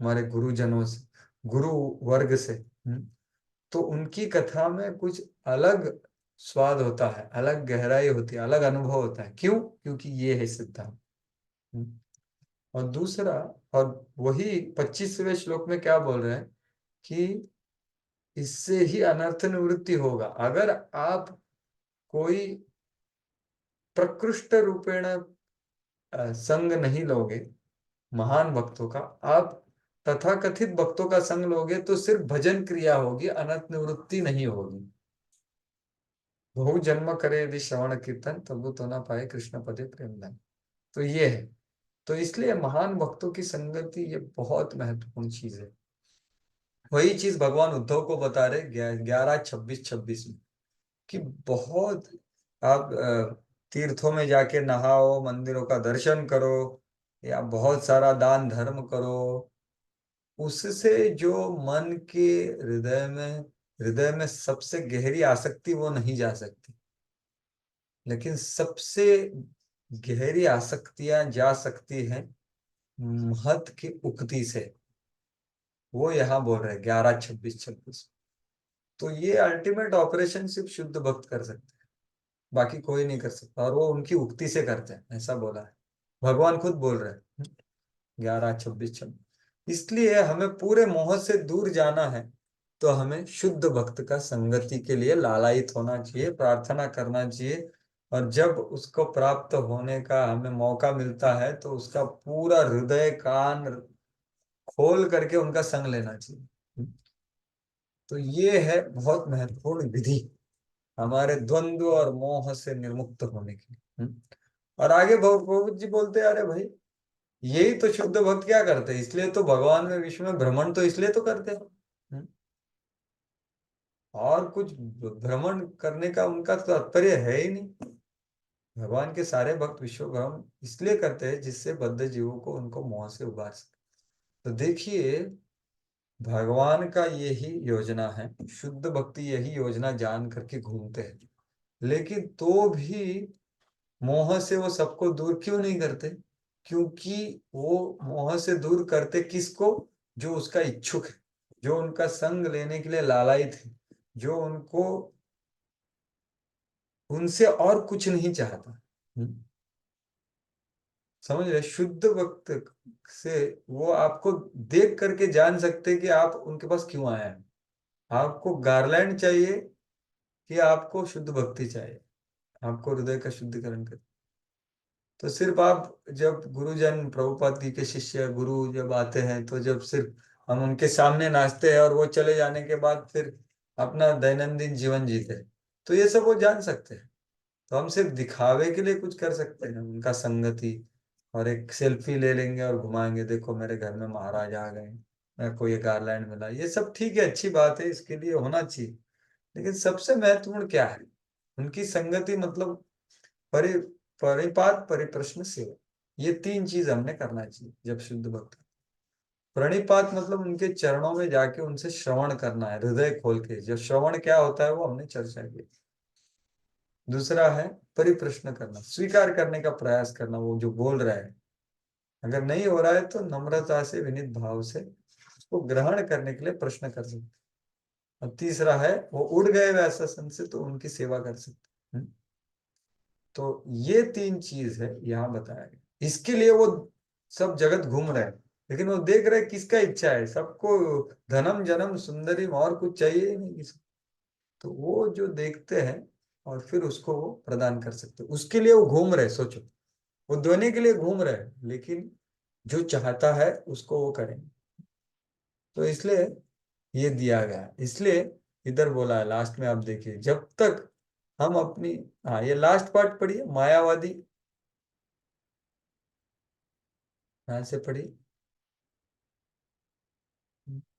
हमारे गुरुजनों से, गुरु वर्ग से, तो उनकी कथा में कुछ अलग स्वाद होता है, अलग गहराई होती है, अलग अनुभव होता है। क्यों? क्योंकि ये है सिद्धांत। और दूसरा, और वही 25वें श्लोक में क्या बोल रहे हैं कि इससे ही अनर्थ निवृत्ति होगा। अगर आप कोई प्रकृष्ट रूपेण संग नहीं लोगे महान भक्तों का, आप तथाकथित भक्तों का संग लोगे तो सिर्फ भजन क्रिया होगी, अनर्थ निवृत्ति नहीं होगी। बहु जन्म करे यदि श्रवण कीर्तन, तब तो ना पाए कृष्ण पदे प्रेम धन। तो ये है। तो इसलिए महान भक्तों की संगति ये बहुत महत्वपूर्ण चीज है। वही चीज भगवान उद्धव को बता रहे 11-26-26 में, कि बहुत आप तीर्थों में जाके नहाओ, मंदिरों का दर्शन करो, या बहुत सारा दान धर्म करो, उससे जो मन के हृदय में सबसे गहरी आसक्ति वो नहीं जा सकती। लेकिन सबसे गहरी आसक्तियां जा सकती हैं महत की उक्ति से। वो यहाँ बोल रहे हैं 11-26-26। तो ये अल्टीमेट ऑपरेशन सिर्फ शुद्ध भक्त कर सकते हैं, बाकी कोई नहीं कर सकता, और वो उनकी उक्ति से करते हैं, ऐसा बोला है भगवान खुद बोल रहे हैं 11-26-26। इसलिए हमें पूरे मोह से दूर जाना है तो हमें शुद्ध भक्त का संगति के लिए लालायित होना चाहिए, प्रार्थना करना चाहिए। और जब उसको प्राप्त होने का हमें मौका मिलता है तो उसका पूरा हृदय कान खोल करके उनका संग लेना चाहिए। तो ये है बहुत महत्वपूर्ण विधि हमारे द्वंद्व और मोह से निर्मुक्त होने की। और आगे भगवत जी बोलते हैं, अरे भाई यही तो शुद्ध भक्त क्या करते हैं, इसलिए तो भगवान में विश्व में भ्रमण तो इसलिए तो करते हैं। और कुछ भ्रमण करने का उनका तात्पर्य है ही नहीं। भगवान के सारे भक्त विश्व भ्रमण इसलिए करते हैं जिससे बद्ध जीवों को उनको मोह से उबार सके। तो देखिए भगवान का यही योजना है, शुद्ध भक्ति यही योजना जान करके घूमते हैं। लेकिन तो भी मोह से वो सबको दूर क्यों नहीं करते? क्योंकि वो मोह से दूर करते किसको? जो उसका इच्छुक है, जो उनका संग लेने के लिए लालायित है, जो उनको उनसे और कुछ नहीं चाहता। समझ रहे? शुद्ध भक्त से वो आपको देख करके जान सकते हैं कि आप उनके पास क्यों आए हैं। आपको गार्लैंड चाहिए कि आपको शुद्ध भक्ति चाहिए, आपको हृदय का शुद्धिकरण कर। तो सिर्फ आप जब गुरुजन प्रभुपाद जी के शिष्य गुरु जब आते हैं तो जब सिर्फ हम उनके सामने नाचते हैं और वो चले जाने के बाद फिर अपना दैनंदिन जीवन जीते हैं, तो ये सब वो जान सकते हैं। तो हम सिर्फ दिखावे के लिए कुछ कर सकते हैं, उनका संगति और एक सेल्फी ले लेंगे और घुमाएंगे, देखो मेरे घर में महाराज आ गए, मेरे को ये गारलैंड मिला, ये सब ठीक है, अच्छी बात है, इसके लिए होना चाहिए। लेकिन सबसे महत्वपूर्ण क्या है? उनकी संगति, मतलब परि परिपात परिप्रश्न सेवा, ये 3 चीज हमने करना चाहिए जब शुद्ध भक्त। प्रणिपात मतलब उनके चरणों में जाके उनसे श्रवण करना है हृदय खोल के। जब श्रवण क्या होता है वो हमने चर्चा की। दूसरा है परिप्रश्न करना, स्वीकार करने का प्रयास करना, वो जो बोल रहा है अगर नहीं हो रहा है तो नम्रता से विनीत भाव से उसको ग्रहण करने के लिए प्रश्न कर सकते। और तीसरा है वो उड़ गए वैसा से तो उनकी सेवा कर सकते। तो ये 3 चीज है यहाँ बताया गया। इसके लिए वो सब जगत घूम रहे हैं, लेकिन वो देख रहे किसका इच्छा है, सबको धनम जन्म सुंदरी और कुछ चाहिए ही नहीं किसी। तो वो जो देखते हैं और फिर उसको वो प्रदान कर सकते, उसके लिए वो घूम रहे। सोचो वो देने के लिए घूम रहे हैं, लेकिन जो चाहता है उसको वो करेंगे। तो इसलिए ये दिया गया, इसलिए इधर बोला है लास्ट में, आप देखिए जब तक हम अपनी, हाँ ये लास्ट पार्ट पढ़िए, मायावादी, यहाँ से पढ़िए।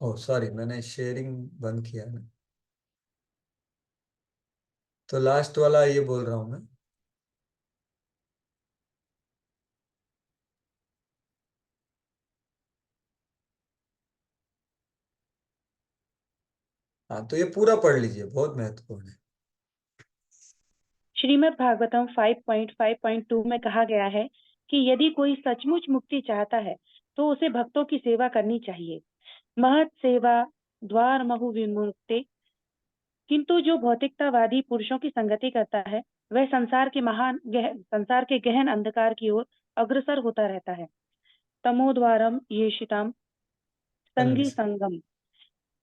ओह सॉरी, मैंने शेयरिंग बंद किया ना, तो लास्ट वाला ये बोल रहा हूं मैं। हाँ तो ये पूरा पढ़ लीजिए, बहुत महत्वपूर्ण है। श्रीमद् भागवतम 5.5.2 में कहा गया है कि यदि कोई सचमुच मुक्ति चाहता है तो उसे भक्तों की सेवा करनी चाहिए। महत सेवा द्वार महु विमुक्ते। किंतु जो भौतिकतावादी पुरुषों की संगति करता है वह संसार के गहन अंधकार की ओर अग्रसर होता रहता है। तमोद्वारम येषिताम संगी संग संगम।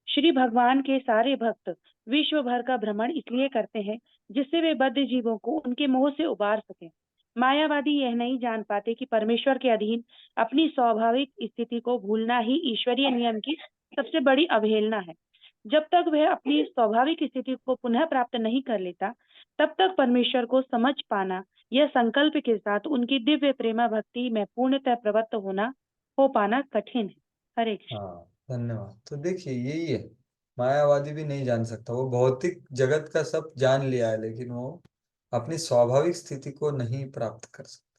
श्री भगवान के सारे भक्त विश्व भर का भ्रमण इसलिए करते हैं जिससे वे बद्ध जीवों को उनके मोह से उबार सकें। मायावादी यह नहीं जान पाते कि परमेश्वर के अधीन अपनी स्वाभाविक स्थिति को भूलना ही ईश्वरीय नियम की सबसे बड़ी अवहेलना है। जब तक वह अपनी स्वाभाविक स्थिति को पुनः प्राप्त नहीं कर लेता तब तक परमेश्वर को समझ पाना या संकल्प के साथ उनकी दिव्य प्रेमा भक्ति में पूर्णतः प्रवृत्त हो पाना कठिन है। हरे कृष्ण। हाँ, धन्यवाद। तो देखिए यही है, मायावादी भी नहीं जान सकता, वो भौतिक जगत का सब जान लिया है लेकिन वो अपनी स्वाभाविक स्थिति को नहीं प्राप्त कर सकता।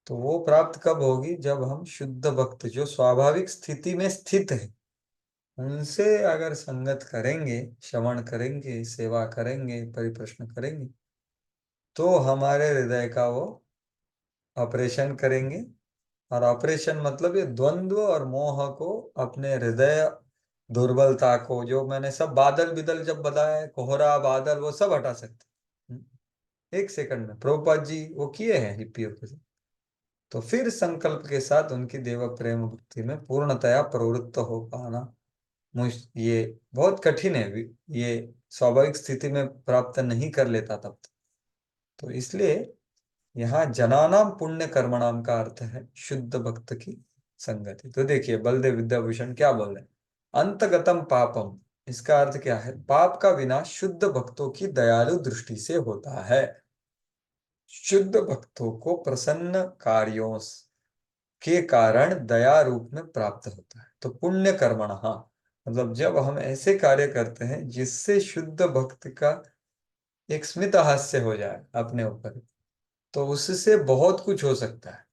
तो वो प्राप्त कब होगी? जब हम शुद्ध भक्त जो स्वाभाविक स्थिति में स्थित है उनसे अगर संगत करेंगे, श्रवण करेंगे, सेवा करेंगे, परिप्रश्न करेंगे, तो हमारे हृदय का वो ऑपरेशन करेंगे। और ऑपरेशन मतलब ये द्वंद्व और मोह को, अपने हृदय दुर्बलता को, जो मैंने सब बादल बिदल जब बताया है, कोहरा बादल, वो सब हटा सकते एक सेकंड में। प्रभुपाद जी वो किए हैं हिप्पियों के साथ। तो फिर संकल्प के साथ उनकी देव प्रेम भक्ति में पूर्णतया प्रवृत्त हो पाना ये बहुत कठिन है। ये स्वाभाविक स्थिति में प्राप्त नहीं कर लेता तब तक। तो इसलिए यहाँ जनानाम पुण्य कर्मणाम का अर्थ है शुद्ध भक्त की संगति। तो देखिए बलदेव विद्याभूषण क्या बोल रहे हैं, अंतगतम पापम, इसका अर्थ क्या है? पाप का विनाश शुद्ध भक्तों की दयालु दृष्टि से होता है। शुद्ध भक्तों को प्रसन्न कार्यों के कारण दया रूप में प्राप्त होता है। तो पुण्य कर्मण, हाँ, मतलब जब हम ऐसे कार्य करते हैं जिससे शुद्ध भक्त का एक स्मित हास्य हो जाए अपने ऊपर, तो उससे बहुत कुछ हो सकता है।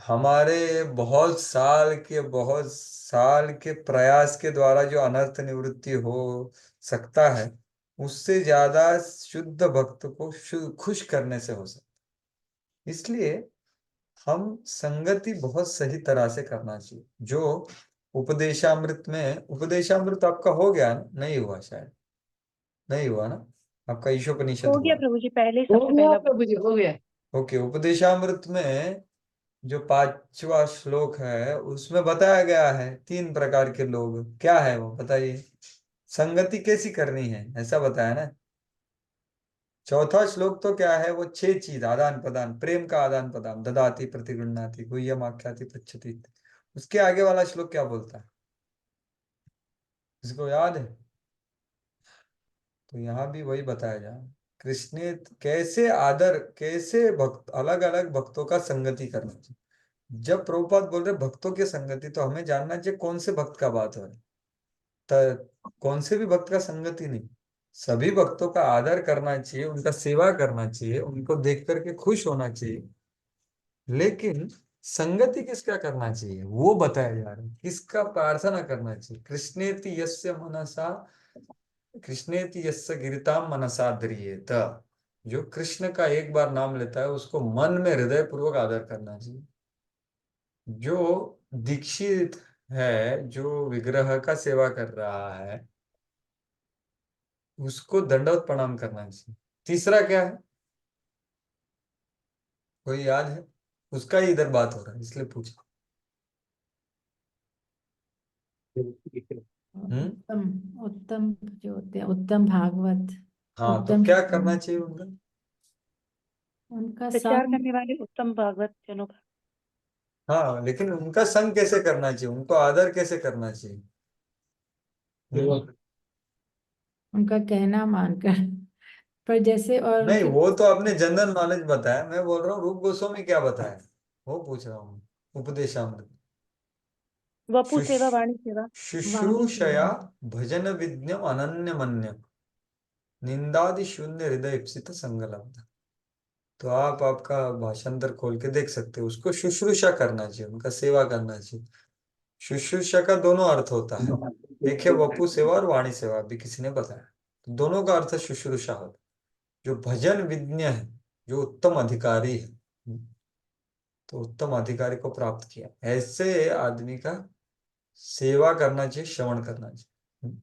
हमारे बहुत साल के प्रयास के द्वारा जो अनर्थ निवृत्ति हो सकता है, उससे ज्यादा शुद्ध भक्त को खुश करने से हो सकता है। इसलिए हम संगति बहुत सही तरह से करना चाहिए। जो उपदेशामृत आपका हो गया ना? नहीं हुआ शायद, नहीं हुआ ना? आपका ईशोपनिषद हो गया हुआ? प्रभु जी, पहले हो सबसे गया पहला। प्रभु जी, हो गया। ओके, उपदेशामृत में जो 5वां श्लोक है उसमें बताया गया है 3 प्रकार के लोग। क्या है वो बताइए? संगति कैसी करनी है ऐसा बताया ना। चौथा श्लोक तो क्या है? वो 6 चीज, आदान प्रदान, प्रेम का आदान प्रदान, ददाति प्रतिगृह्णाति गुह्यम आख्याति पृच्छति। उसके आगे वाला श्लोक क्या बोलता है? इसको याद है? तो यहाँ भी वही बताया जा रहा है, कृष्ण कैसे भक्त, अलग अलग भक्तों का संगति करना चाहिए। जब प्रभुपाद बोल रहे भक्तों की संगति, तो हमें जानना चाहिए कौन से भक्त का बात हो रहा है। कौन से भी भक्त का संगति नहीं, सभी भक्तों का आदर करना चाहिए, उनका सेवा करना चाहिए, उनको देख करके खुश होना चाहिए। लेकिन संगति किसका करना चाहिए वो बताया जा रहा है। किसका प्रार्थना करना चाहिए? कृष्णेति यस्य गिरिताम मनसा ध्रियेत। जो कृष्ण का एक बार नाम लेता है उसको मन में हृदय पूर्वक आदर करना चाहिए। जो दीक्षित है, जो विग्रह का सेवा कर रहा है, उसको दंडवत प्रणाम करना चाहिए। तीसरा क्या है, कोई याद है? उसका ही इधर बात हो रहा है इसलिए पूछा। हम्म। उत्तम उत्तम जो होते हैं, उत्तम भागवत, हाँ, तो उत्तम क्या करना चाहिए उनका? उनका प्रचार संग। करने वाले उत्तम भागवत जनों का। हाँ, लेकिन उनका संग कैसे करना चाहिए, उनको आदर कैसे करना चाहिए? उनका कहना मानकर। पर जैसे और नहीं, उनके वो तो आपने जनरल नॉलेज बताया, मैं बोल रहा हूँ रूप गोस्वामी क्या बताया वो पूछ रहा हूँ। उपदेशामृत वपु सेवा, शुश- वाणी सेवा। वाणी शुश्रूषया सेवा। भजन विज्ञम अनन्य मन्य निंदादि शून्य हृदय इप्सित संगलब्ध। तो आप आपका भाषांतर खोल के देख सकते हो। उसको शुश्रूषा करना चाहिए, उनका सेवा करना चाहिए। शुश्रूषा का दोनों अर्थ होता है, एक है वपु सेवा और वाणी सेवा, भी किसी ने बताया। तो दोनों का अर्थ शुश्रूषा होता है। जो भजन विज्ञ है, जो उत्तम अधिकारी है, तो उत्तम अधिकारी को प्राप्त किया। ऐसे आदमी का सेवा करना चाहिए, श्रवण करना चाहिए।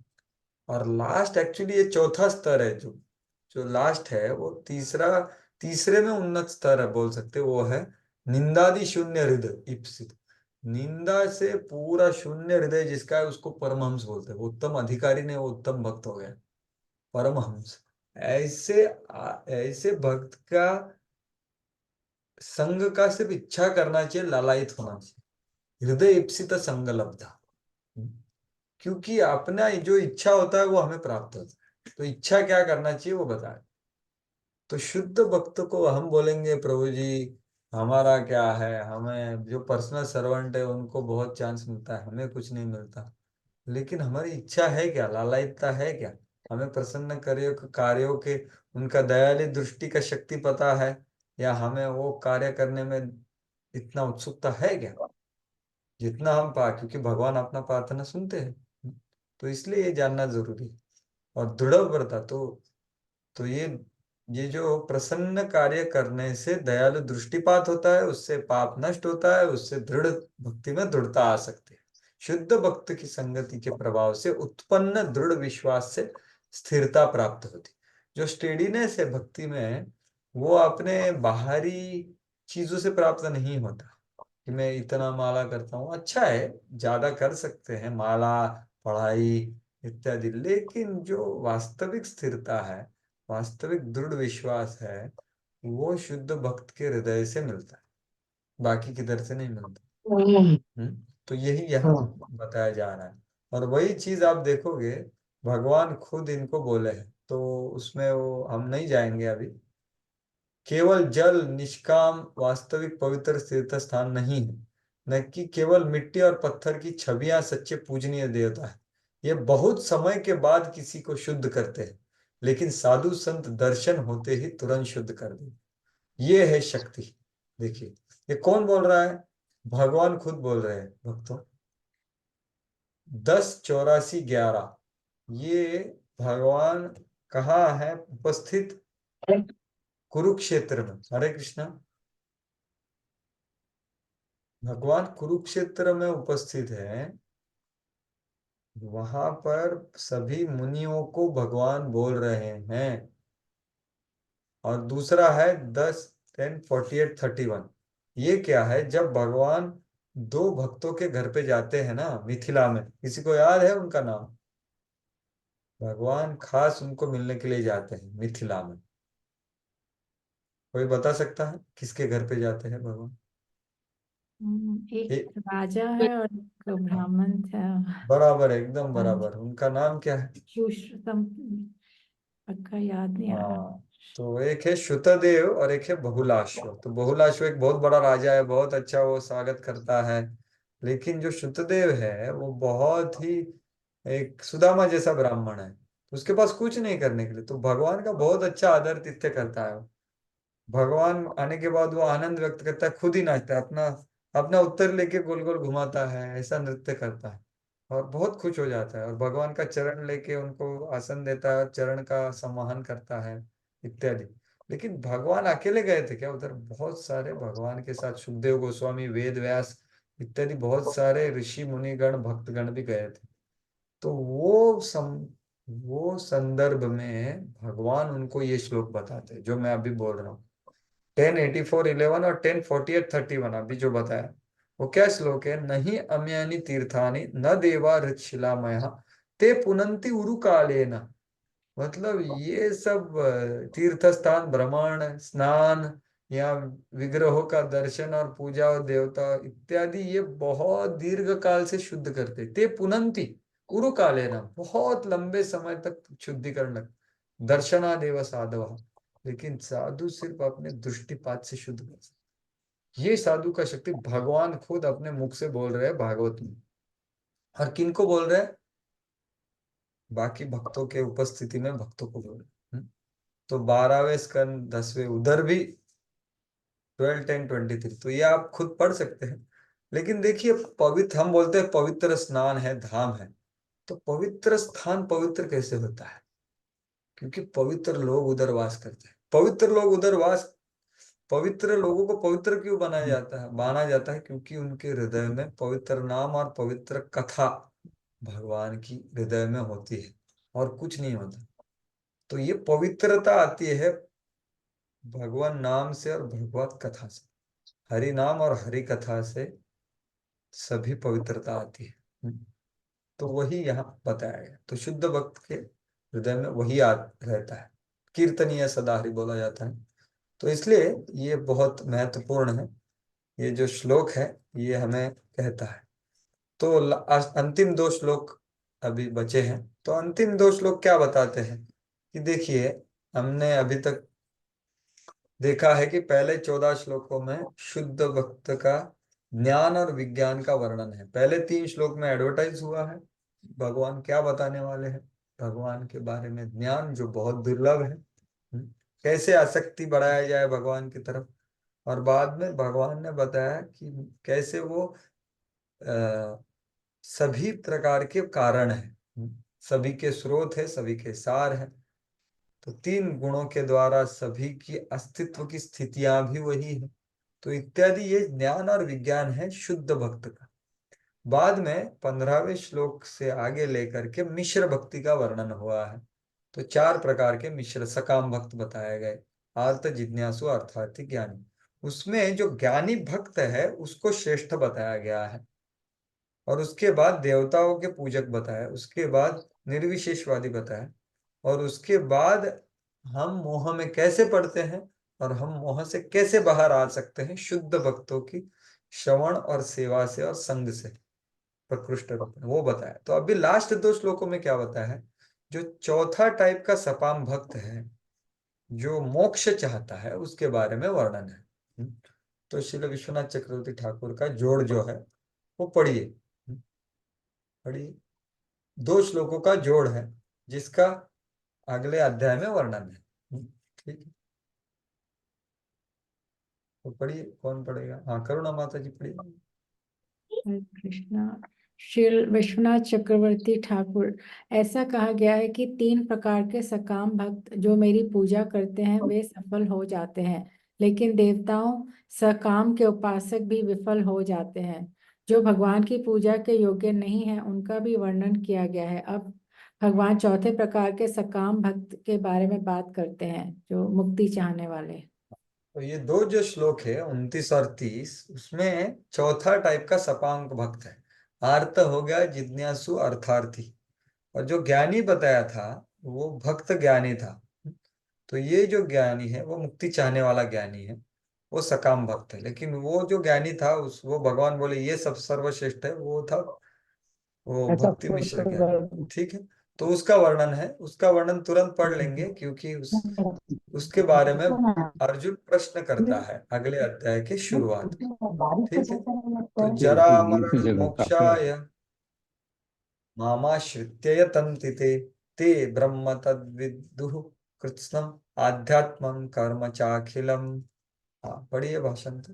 और लास्ट एक्चुअली ये चौथा स्तर है, जो जो लास्ट है वो तीसरे में उन्नत स्तर है बोल सकते, वो है निंदादि शून्य हृदय ईप्सित। निंदा से पूरा शून्य हृदय जिसका है उसको परमहंस बोलते हैं। वो उत्तम अधिकारी ने वो उत्तम भक्त हो गया, परमहंस। ऐसे भक्त का संग का सिर्फ इच्छा करना चाहिए, लालायित होना चाहिए। हृदय ईप्सित संग लब्धा। क्योंकि अपना जो इच्छा होता है वो हमें प्राप्त होता है, तो इच्छा क्या करना चाहिए वो बताए। तो शुद्ध भक्त को हम बोलेंगे प्रभु जी हमारा क्या है, हमें जो पर्सनल सर्वेंट है उनको बहुत चांस मिलता है, हमें कुछ नहीं मिलता। लेकिन हमारी इच्छा है क्या, लालायिकता है क्या, हमें प्रसन्न कार्यों के उनका दयालु दृष्टि का शक्ति पता है, या हमें वो कार्य करने में इतना उत्सुकता है क्या जितना हम क्योंकि भगवान अपना प्रार्थना सुनते हैं, तो इसलिए ये जानना जरूरी है। और दृढ़ व्रता तो ये जो प्रसन्न कार्य करने से दयालु दृष्टिपात होता है, उससे पाप नष्ट होता है, उससे दृढ़ भक्ति में दृढ़ता आ सकती है। शुद्ध भक्त की संगति के प्रभाव से उत्पन्न दृढ़ विश्वास से स्थिरता प्राप्त होती। जो स्टेडीनेस है भक्ति में, वो अपने बाहरी चीजों से प्राप्त नहीं होता कि मैं इतना माला करता हूँ। अच्छा है, ज्यादा कर सकते हैं माला, पढ़ाई इत्यादि, लेकिन जो वास्तविक स्थिरता है, वास्तविक दृढ़ विश्वास है, वो शुद्ध भक्त के हृदय से मिलता है, बाकी किधर से नहीं मिलता। तो यही यहाँ बताया जा रहा है। और वही चीज आप देखोगे भगवान खुद इनको बोले हैं, तो उसमें वो हम नहीं जाएंगे अभी। केवल जल निष्काम वास्तविक पवित्र तीर्थ स्थान नहीं है, न कि केवल मिट्टी और पत्थर की छवियां सच्चे पूजनीय देवता है। ये बहुत समय के बाद किसी को शुद्ध करते हैं, लेकिन साधु संत दर्शन होते ही तुरंत शुद्ध कर देते। ये है शक्ति। देखिए ये कौन बोल रहा है, भगवान खुद बोल रहे हैं भक्तों। 10-84-11 ये भगवान कहाँ है उपस्थित, कुरुक्षेत्र में। हरे कृष्णा। भगवान कुरुक्षेत्र में उपस्थित है, वहां पर सभी मुनियों को भगवान बोल रहे हैं। और दूसरा है 10-10-48-31। ये क्या है, जब भगवान दो भक्तों के घर पे जाते हैं ना मिथिला में, किसी को याद है उनका नाम? भगवान खास उनको मिलने के लिए जाते हैं मिथिला में। कोई बता सकता है किसके घर पे जाते हैं भगवान? एक ए, राजा है और एक ब्राह्मण था। बराबर है, एकदम हाँ जी, बराबर। उनका नाम क्या है? पक्का याद नहीं आ रहा। हाँ, तो एक है श्रुतदेव और एक है बहुलाश्व। तो बहुलाश्व एक बहुत बड़ा राजा है, बहुत अच्छा वो स्वागत करता है। लेकिन जो श्रुतदेव है वो बहुत ही एक सुदामा जैसा ब्राह्मण है, उसके पास कुछ नहीं करने के लिए, तो भगवान का बहुत अच्छा आदर तिथ्य करता है। भगवान आने के बाद वो आनंद व्यक्त करता है, खुद ही नाचता है, अपना अपना उत्तर लेके गोल गोल घुमाता है, ऐसा नृत्य करता है और बहुत खुश हो जाता है। और भगवान का चरण लेके उनको आसन देता है, चरण का सम्मान करता है इत्यादि। लेकिन भगवान अकेले गए थे क्या उधर? बहुत सारे भगवान के साथ सुखदेव गोस्वामी, वेद व्यास इत्यादि बहुत सारे ऋषि मुनिगण भक्तगण भी गए थे। तो वो संदर्भ में भगवान उनको ये श्लोक बताते हैं जो मैं अभी बोल रहा हूँ। 10:84-11 और 10:48-31 अभी जो बताया, वो क्या श्लोक है? नहीं अम्यानि तीर्थानि न देवा ऋतशिलामय ते पुनंति उरु कालेन। मतलब ये सब तीर्थ स्थान भ्रमण, स्नान या विग्रहों का दर्शन और पूजा और देवता इत्यादि, ये बहुत दीर्घ काल से शुद्ध करते। ते पुनंति उरु कालेन, बहुत लंबे समय तक शुद्धिकरण लग। दर्शनादेव साधव, लेकिन साधु सिर्फ अपने दृष्टिपात से शुद्ध कर सकते। ये साधु का शक्ति भगवान खुद अपने मुख से बोल रहे हैं भागवत में। और किन को बोल रहे हैं? बाकी भक्तों के उपस्थिति में भक्तों को बोल रहे हैं। तो 12वें स्कंद 10वें उधर भी 12-10-23, तो ये आप खुद पढ़ सकते हैं। लेकिन देखिए पवित्र, हम बोलते हैं पवित्र स्नान है, धाम है, तो पवित्र स्थान पवित्र कैसे होता है? क्योंकि पवित्र लोग उधर वास करते हैं। पवित्र लोग उधर वास पवित्र लोगों को पवित्र क्यों बनाया जाता है, माना जाता है? क्योंकि उनके हृदय में पवित्र नाम और पवित्र कथा भगवान की हृदय में होती है और कुछ नहीं होता। तो ये पवित्रता आती है भगवान नाम से और भगवत कथा से। हरि नाम और हरि कथा से सभी पवित्रता आती है। तो वही यहाँ बताया गया। तो शुद्ध भक्त के हृदय में वही रहता है। कीर्तनीय सदा हरि बोला जाता है। तो इसलिए ये बहुत महत्वपूर्ण है। ये जो श्लोक है ये हमें कहता है। तो अंतिम दो श्लोक अभी बचे हैं। तो अंतिम दो श्लोक क्या बताते हैं कि देखिए, हमने अभी तक देखा है कि पहले 14 श्लोकों में शुद्ध भक्त का ज्ञान और विज्ञान का वर्णन है। पहले 3 श्लोक में एडवर्टाइज हुआ है भगवान क्या बताने वाले हैं, भगवान के बारे में ज्ञान जो बहुत दुर्लभ है, कैसे आसक्ति बढ़ाया जाए भगवान की तरफ। और बाद में भगवान ने बताया कि कैसे वो सभी प्रकार के कारण है, सभी के स्रोत है, सभी के सार है। तो 3 गुणों के द्वारा सभी की अस्तित्व की स्थितियां भी वही है। तो इत्यादि ये ज्ञान और विज्ञान है शुद्ध भक्त का। बाद में 15वें श्लोक से आगे लेकर के मिश्र भक्ति का वर्णन हुआ है। तो 4 प्रकार के मिश्र सकाम भक्त बताए गए, आर्त, जिज्ञासु, अर्थार्थी, ज्ञानी। उसमें जो ज्ञानी भक्त है उसको श्रेष्ठ बताया गया है। और उसके बाद देवताओं के पूजक बताया, उसके बाद निर्विशेषवादी बताया, और उसके बाद हम मोह में कैसे पड़ते हैं और हम मोह से कैसे बाहर आ सकते हैं शुद्ध भक्तों की श्रवण और सेवा से और संग से प्रकृष्ट रूप में, वो बताया। तो अभी लास्ट 2 श्लोकों में क्या बताया है, जो चौथा टाइप का सपाम भक्त है जो मोक्ष चाहता है उसके बारे में वर्णन है। तो श्री विश्वनाथ चक्रवर्ती ठाकुर का जोड़ जो है वो पढ़िए, पढ़िए। 2 श्लोकों का जोड़ है जिसका अगले अध्याय में वर्णन है। ठीक है, तो पढ़िए। कौन पढ़ेगा? हाँ, करुणा माता जी पढ़िए। हरे कृष्णा। श्री विश्वनाथ चक्रवर्ती ठाकुर, ऐसा कहा गया है कि 3 प्रकार के सकाम भक्त जो मेरी पूजा करते हैं वे सफल हो जाते हैं, लेकिन देवताओं सकाम के उपासक भी विफल हो जाते हैं। जो भगवान की पूजा के योग्य नहीं है उनका भी वर्णन किया गया है। अब भगवान चौथे प्रकार के सकाम भक्त के बारे में बात करते हैं, जो मुक्ति चाहने वाले। तो ये 2 जो श्लोक है 29 और 30, उसमें चौथा टाइप का सपांक भक्त है। आर्त हो गया, जिज्ञासु, अर्थार्थी। और जो ज्ञानी बताया था वो भक्त ज्ञानी था। तो ये जो ज्ञानी है वो मुक्ति चाहने वाला ज्ञानी है, वो सकाम भक्त है। लेकिन वो जो ज्ञानी था उस वो भगवान बोले ये सब सर्वश्रेष्ठ है, वो था वो भक्ति मिश्र ज्ञानी। ठीक है, तो उसका वर्णन है, उसका वर्णन तुरंत पढ़ लेंगे क्योंकि उसके बारे में अर्जुन प्रश्न करता है अगले अध्याय के शुरुआत में। ठीक है, तो जरा मरण मोक्षाय मामाश्रित्य यतन्ति ते ब्रह्म तद्विदुः कृत्स्नम् आध्यात्मं कर्म चाखिलम। हाँ, पढ़िए भाषण तो।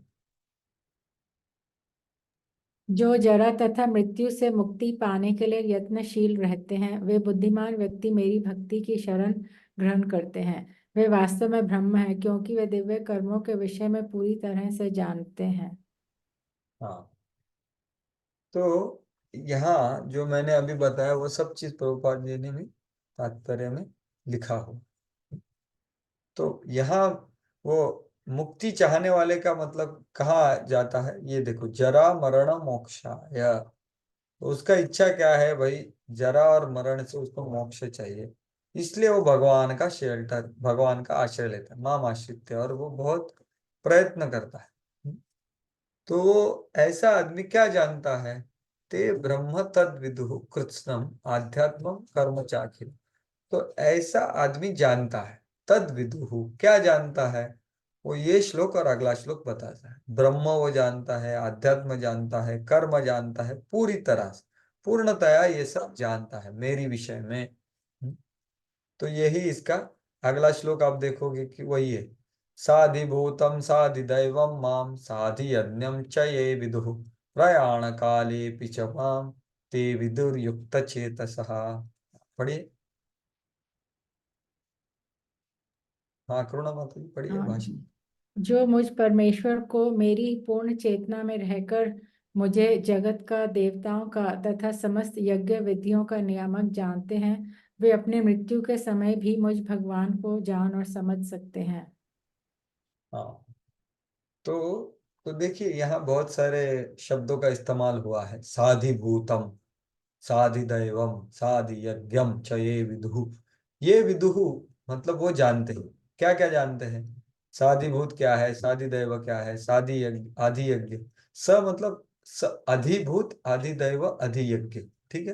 जो जरा तथा मृत्यु से मुक्ति पाने के लिए यत्नशील रहते हैं वे बुद्धिमान व्यक्ति मेरी भक्ति की शरण ग्रहण करते हैं। वे वास्तव में ब्रह्म हैं क्योंकि वे दिव्य कर्मों के विषय में पूरी तरह से जानते हैं। हाँ, तो यहाँ जो मैंने अभी बताया वो सब चीज प्रभुपाद जी ने भी तात्पर्य में लिखा हो। तो यहाँ वो मुक्ति चाहने वाले का मतलब कहाँ जाता है, ये देखो, जरा मरण मोक्षा, या तो उसका इच्छा क्या है भाई, जरा और मरण से उसको मोक्ष चाहिए। इसलिए वो भगवान का शेल्टर, भगवान का आश्रय लेता है, माम आश्रित है, और वो बहुत प्रयत्न करता है। तो ऐसा आदमी क्या जानता है, ते ब्रह्म तद विदुः कृत्स्नम आध्यात्मम कर्म चाखिल। तो ऐसा आदमी जानता है, तद विदुः क्या जानता है, वो ये श्लोक और अगला श्लोक बताता है। ब्रह्म वो जानता है, अध्यात्म जानता है, कर्म जानता है, पूरी तरह से पूर्णतया ये सब जानता है मेरी विषय में। तो यही इसका अगला श्लोक आप देखोगे कि वही है, साधिभूतम साधिदैवम माम साधि यज्ञम च ये विदुः प्रयाण काले च माम ते विदुर्युक्त चेतसः। पढ़िए। हाँ, करुणा माता जी पढ़िए हाँ, भाषण। जो मुझ परमेश्वर को मेरी पूर्ण चेतना में रहकर मुझे जगत का, देवताओं का तथा समस्त यज्ञ विधियों का नियामक जानते हैं, वे अपने मृत्यु के समय भी मुझ भगवान को जान और समझ सकते हैं। हाँ, तो देखिए यहाँ बहुत सारे शब्दों का इस्तेमाल हुआ है। साधिभूतम, साधिदैवम, साधि यज्ञम च ये विदुहु। ये विदुहु मतलब वो जानते हैं। क्या क्या जानते हैं? साधिभूत क्या है, साधिदैव क्या है, साधि यज्ञ, आधि यज्ञ। स मतलब अधिभूत, अधिदैव, अधियज्ञ। ठीक है,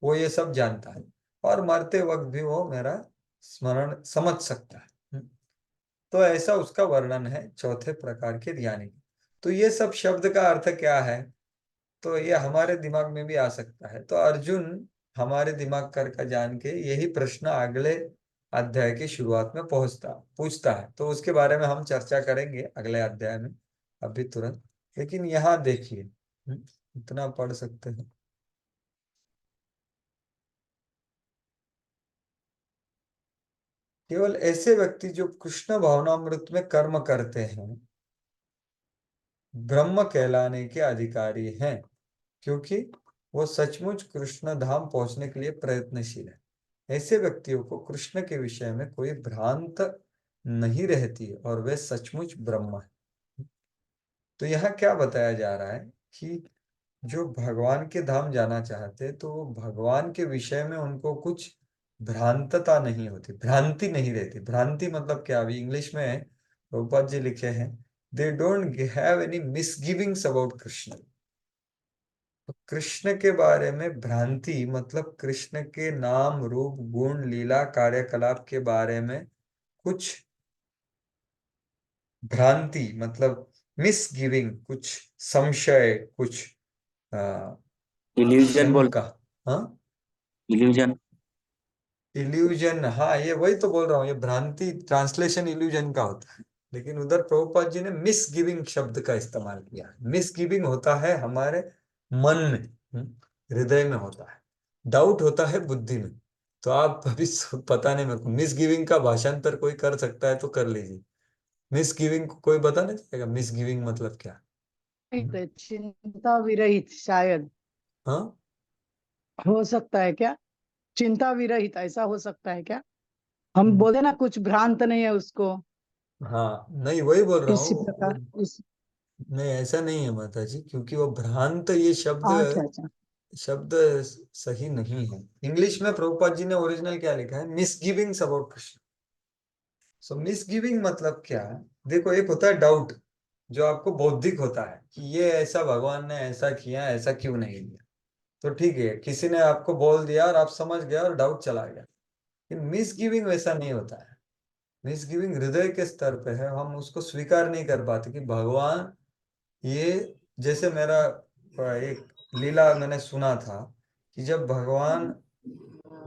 वो ये सब जानता है और मरते वक्त भी वो मेरा स्मरण समझ सकता है। तो ऐसा उसका वर्णन है चौथे प्रकार के ज्ञानी। तो ये सब शब्द का अर्थ क्या है? तो ये हमारे दिमाग में भी आ सकता है। तो अर्जुन हमारे दिमाग का जान के यही प्रश्न अगले अध्याय की शुरुआत में पूछता है। तो उसके बारे में हम चर्चा करेंगे अगले अध्याय में, अभी तुरंत। लेकिन यहाँ देखिए, इतना पढ़ सकते हैं। केवल ऐसे व्यक्ति जो कृष्ण भावनामृत में कर्म करते हैं ब्रह्म कहलाने के अधिकारी हैं, क्योंकि वो सचमुच कृष्ण धाम पहुंचने के लिए प्रयत्नशील है। ऐसे व्यक्तियों को कृष्ण के विषय में कोई भ्रांत नहीं रहती और वे सचमुच ब्रह्म है। तो यहाँ क्या बताया जा रहा है कि जो भगवान के धाम जाना चाहते हैं तो वो भगवान के विषय में उनको कुछ भ्रांतता नहीं होती, भ्रांति नहीं रहती। भ्रांति मतलब क्या? अभी इंग्लिश में प्रभुपाद जी लिखे हैं, they don't have any misgivings about Krishna. तो कृष्ण के बारे में भ्रांति मतलब कृष्ण के नाम, रूप, गुण, लीला, कार्यकलाप के बारे में कुछ भ्रांति मतलब मिसगिविंग, कुछ संशय, कुछ इल्यूजन बोल, शंका। हाँ, इल्यूजन। इल्यूजन। हाँ, ये वही तो बोल रहा हूँ, ये भ्रांति ट्रांसलेशन इल्यूजन का होता है। लेकिन उधर प्रभुपाद जी ने मिस गिविंग शब्द का इस्तेमाल किया। मिस गिविंग होता है हमारे मन में, हृदय में होता है। डाउट होता है बुद्धि में। तो आप अभी पता नहीं मेरे को, मिस गिविंग का भाषांतर कोई कर सकता है तो कर लीजिए। मिस गिविंग को कोई बता नहीं चाहेगा मिस गिविंग मतलब क्या? चिंता विरहित शायद हाँ, हो सकता है क्या? चिंता विरहित ऐसा हो सकता है क्या? हम बोले ना कुछ भ्रांत नहीं है उसको, हाँ, नहीं वही बोल रहा इसी हूँ प्रकार इस। नहीं, ऐसा नहीं है माता जी, क्योंकि वो भ्रांत ये शब्द अच्छा अच्छा। शब्द सही नहीं है। इंग्लिश में प्रभुपाद जी ने ओरिजिनल क्या लिखा है? मिसगिविंग्स अबाउट कृष्ण। सो मिसगिविंग मतलब क्या है? देखो, एक होता है डाउट जो आपको बौद्धिक होता है कि ये ऐसा भगवान ने ऐसा किया, ऐसा क्यों नहीं किया। तो ठीक है, किसी ने आपको बोल दिया और आप समझ गए और डाउट चला गया। लेकिन मिसगिविंग वैसा नहीं होता है। मिसगिविंग हृदय के स्तर पे है, हम उसको स्वीकार नहीं कर पाते कि भगवान ये, जैसे मेरा एक लीला मैंने सुना था कि जब भगवान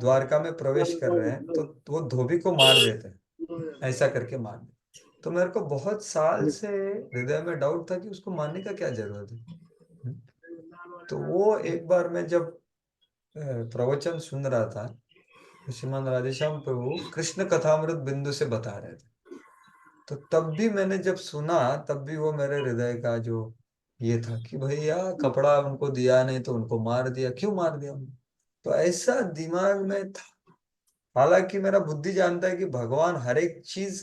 द्वारका में प्रवेश कर रहे हैं तो वो धोबी को मार देते हैं, ऐसा करके मार देते। तो मेरे को बहुत साल से हृदय में डाउट था कि उसको मारने का क्या जरूरत है। तो वो एक बार मैं जब प्रवचन सुन रहा था तो श्रीमान राधेश्याम प्रभु कृष्ण कथामृत बिंदु से बता रहे थे। तो तब भी मैंने जब सुना तब भी वो मेरे हृदय का जो ये था कि भैया कपड़ा उनको दिया नहीं तो उनको मार दिया, क्यों मार दिया उनको? तो ऐसा दिमाग में था। हालांकि मेरा बुद्धि जानता है कि भगवान हर एक चीज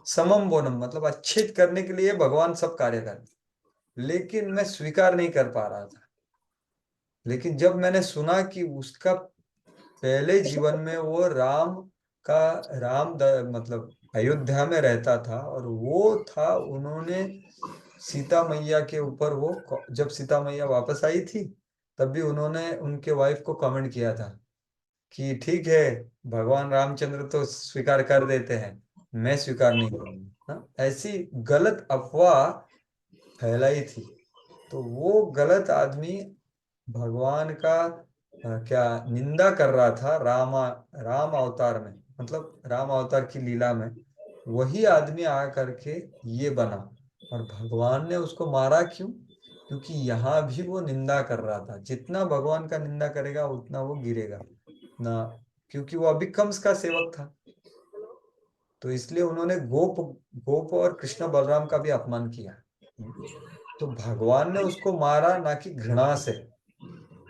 समम बोनम मतलब अच्छे करने के लिए भगवान सब कार्य करते, लेकिन मैं स्वीकार नहीं कर पा रहा था। लेकिन जब मैंने सुना कि उसका पहले जीवन में वो का मतलब अयोध्या में रहता था और वो था, उन्होंने सीता मैया के ऊपर वो जब सीता मैया वापस आई थी तब भी उन्होंने उनके वाइफ को कमेंट किया था कि ठीक है, भगवान रामचंद्र तो स्वीकार कर देते हैं, मैं स्वीकार नहीं करूंगा। हाँ, ऐसी गलत अफवाह फैलाई थी। तो वो गलत आदमी भगवान का क्या निंदा कर रहा था राम अवतार में, मतलब राम अवतार की लीला में। वही आदमी आ करके ये बना और भगवान ने उसको मारा क्यों? क्योंकि यहाँ भी वो निंदा कर रहा था। जितना भगवान का निंदा करेगा उतना वो गिरेगा ना, क्योंकि वो अभी कंस का सेवक था। तो इसलिए उन्होंने गोप गोप और कृष्ण बलराम का भी अपमान किया। तो भगवान ने उसको मारा ना कि घृणा से,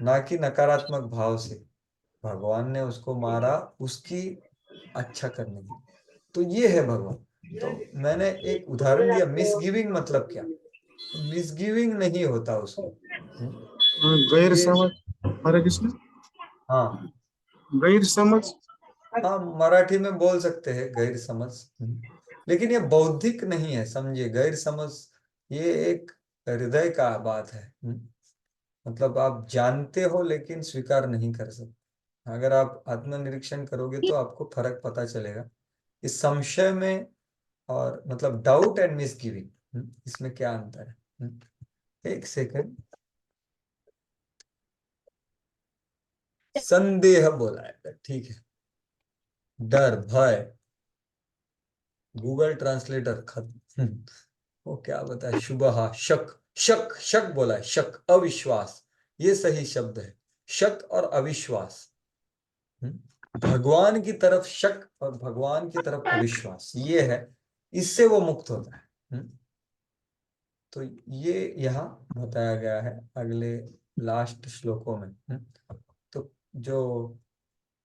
ना कि नकारात्मक भाव से, भगवान ने उसको मारा उसकी अच्छा करने के लिए। तो ये है भगवान। तो मैंने एक उदाहरण दिया, मिसगिविंग मतलब क्या, मिसगिविंग नहीं होता उसमें। गैर ये समझ, हरे कृष्ण, हाँ गैर समझ। हाँ, मराठी में बोल सकते हैं गैर समझ। लेकिन ये बौद्धिक नहीं है, समझिए, गैर समझ ये एक हृदय का बात है। मतलब आप जानते हो लेकिन स्वीकार नहीं कर सकते। अगर आप आत्मनिरीक्षण करोगे तो आपको फर्क पता चलेगा इस संशय में, और मतलब डाउट एंड मिसगिविंग, इसमें क्या अंतर है। एक सेकंड, संदेह बोला है, ठीक है, डर, भय, गूगल ट्रांसलेटर खत्म। वो क्या बताए, शुभहा, शक, शक, शक बोला है, शक, अविश्वास, ये सही शब्द है, शक और अविश्वास। भगवान की तरफ शक और भगवान की तरफ अविश्वास, ये है, इससे वो मुक्त होता है। तो ये यहाँ बताया गया है अगले लास्ट श्लोकों में। तो जो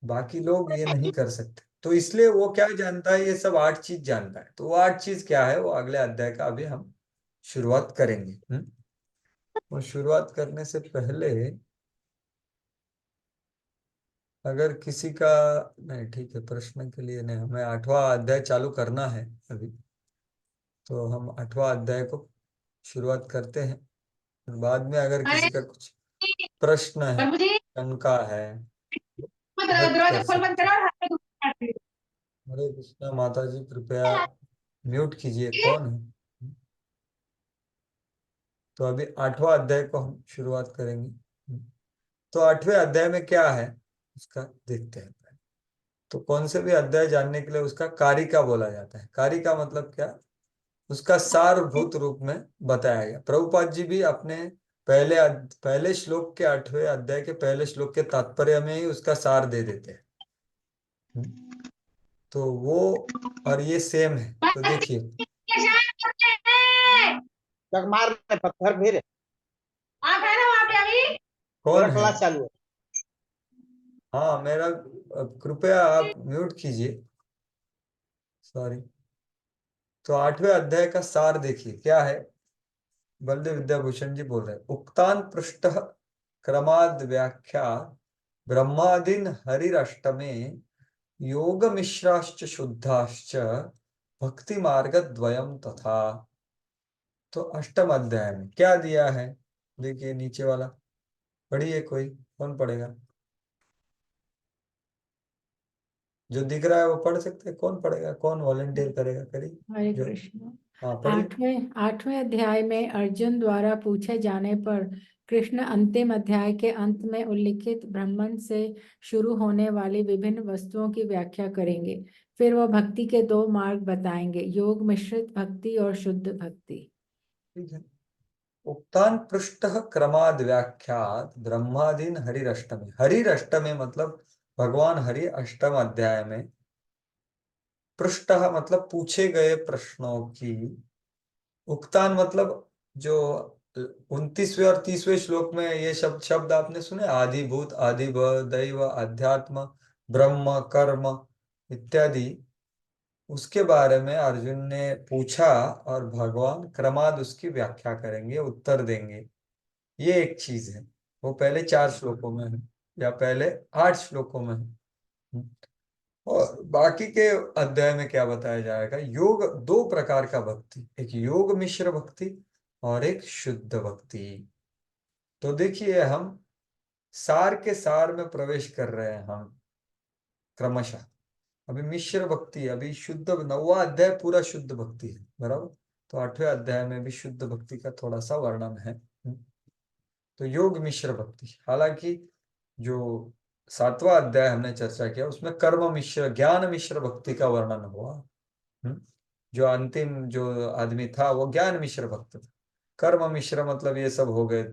बाकी लोग ये नहीं कर सकते, तो इसलिए वो क्या जानता है, ये सब 8 चीज जानता है। तो वो 8 चीज क्या है, वो अगले अध्याय का अभी हम शुरुआत करेंगे। और शुरुआत करने से पहले अगर किसी का, नहीं ठीक है, प्रश्न के लिए नहीं, हमें 8वां अध्याय चालू करना है अभी, तो हम 8वां अध्याय को शुरुआत करते हैं। बाद में अगर किसी का कुछ प्रश्न है, शंका है, व्यक्त कर सकते हैं। हरे कृष्णा, माता जी कृपया म्यूट कीजिए, कौन है। तो अभी 8वां अध्याय को हम शुरुआत करेंगे। तो 8वें अध्याय में क्या है उसका देखते हैं। तो कौन से भी अध्याय जानने के लिए उसका कारिका बोला जाता है। कारिका मतलब क्या, उसका सारभूत रूप में बताया गया। प्रभुपाद जी भी अपने पहले श्लोक के 8वें अध्याय के पहले श्लोक के तात्पर्य में ही उसका सार दे देते हैं। तो वो और ये सेम है। तो देखिए, मार रहे पत्थर फिर आप है ना वहाँ पे अभी कौन मेरा है। क्लास चालू है। हाँ मेरा, कृपया आप म्यूट कीजिए, सॉरी। तो 8वें अध्याय का सार देखिए क्या है। बलदेव विद्याभूषण जी बोल रहे हैं, उक्तान पृष्ठ क्रमाद व्याख्या ब्रह्मादीन हरिराष्टमे योग मिश्राश्च शुद्धाश्च भक्ति मार्ग द्वयम तथा। तो अष्टम अध्याय में क्या दिया है, देखिए नीचे वाला पढ़िए, कोई कौन पढ़ेगा, जो दिख रहा है वो पढ़ सकते हैं, कौन पढ़ेगा, कौन वॉलेंटियर करेगा, करिए। हरे जो, कृष्ण। हाँ पढ़िए। आठवें अध्याय में अर्जुन द्वारा पूछे जाने पर कृष्ण अंतिम अध्याय के अंत में उल्लिखित ब्राह्मण से शुरू होने वाली विभिन्न वस्तुओं की व्याख्या करेंगे। फिर वह भक्ति के 2 मार्ग बताएंगे, योग मिश्रित भक्ति और शुद्ध भक्ति। ठीक है, उक्तान पृष्ठ क्रमाद व्याख्यात ब्रह्मादीन हरिरष्टमे। हरिरष्टमे मतलब भगवान हरि अष्टम अध्याय में, पृष्ठ मतलब पूछे गए प्रश्नों की, उक्तान मतलब जो 29वें और 30वें श्लोक में ये शब्द आपने सुने, आदिभूत, आदिभ, दैव, अध्यात्म, ब्रह्म, कर्म इत्यादि, उसके बारे में अर्जुन ने पूछा और भगवान क्रमाद उसकी व्याख्या करेंगे, उत्तर देंगे। ये एक चीज है, वो पहले 4 श्लोकों में है या पहले 8 श्लोकों में है। और बाकी के अध्याय में क्या बताया जाएगा, योग, 2 प्रकार का भक्ति, एक योग मिश्र भक्ति और एक शुद्ध भक्ति। तो देखिए, हम सार के सार में प्रवेश कर रहे हैं हम क्रमशः। अभी मिश्र भक्ति, अभी शुद्ध, 9वां अध्याय पूरा शुद्ध भक्ति है, बराबर। तो 8वें अध्याय में भी शुद्ध भक्ति का थोड़ा सा वर्णन है। तो योग मिश्र भक्ति, हालांकि जो 7वां अध्याय हमने चर्चा किया उसमें कर्म मिश्र, ज्ञान मिश्र भक्ति का वर्णन हुआ। जो अंतिम जो आदमी था वो ज्ञान मिश्र भक्त था। कर्म मिश्र मतलब ये सब हो गए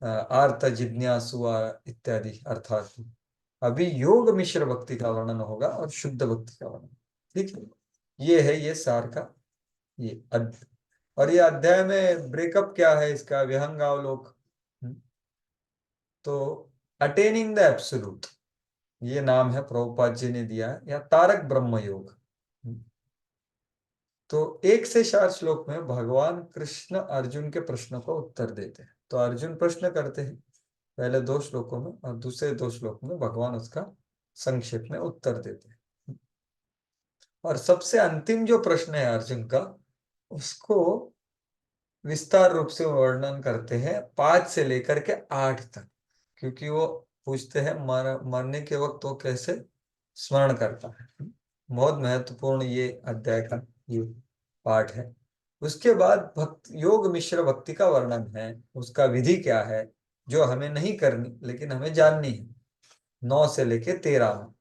आर्त, जिज्ञासु इत्यादि अर्थात। अभी योग मिश्र भक्ति का वर्णन होगा और शुद्ध भक्ति का वर्णन। ठीक है, ये है ये सार का ये और ये अध्याय में ब्रेकअप क्या है इसका, विहंगावलोक। तो अटेनिंग द एब्सोल्यूट ये नाम है, प्रभुपाद जी ने दिया है, या तारक ब्रह्म योग। तो 1 से 4 श्लोक में भगवान कृष्ण अर्जुन के प्रश्नों का उत्तर देते हैं। तो अर्जुन प्रश्न करते हैं पहले 2 श्लोकों में, और दूसरे 2 श्लोक में भगवान उसका संक्षेप में उत्तर देते हैं। और सबसे अंतिम जो प्रश्न है अर्जुन का, उसको विस्तार रूप से वर्णन करते हैं 5 से लेकर के 8 तक, क्योंकि वो पूछते हैं मरने के वक्त वो कैसे स्मरण करता है। बहुत महत्वपूर्ण ये अध्याय का ये पाठ है। उसके बाद भक्त योग मिश्र भक्ति का वर्णन है, उसका विधि क्या है जो हमें नहीं करनी लेकिन हमें जाननी है, 9 से लेके 13 में।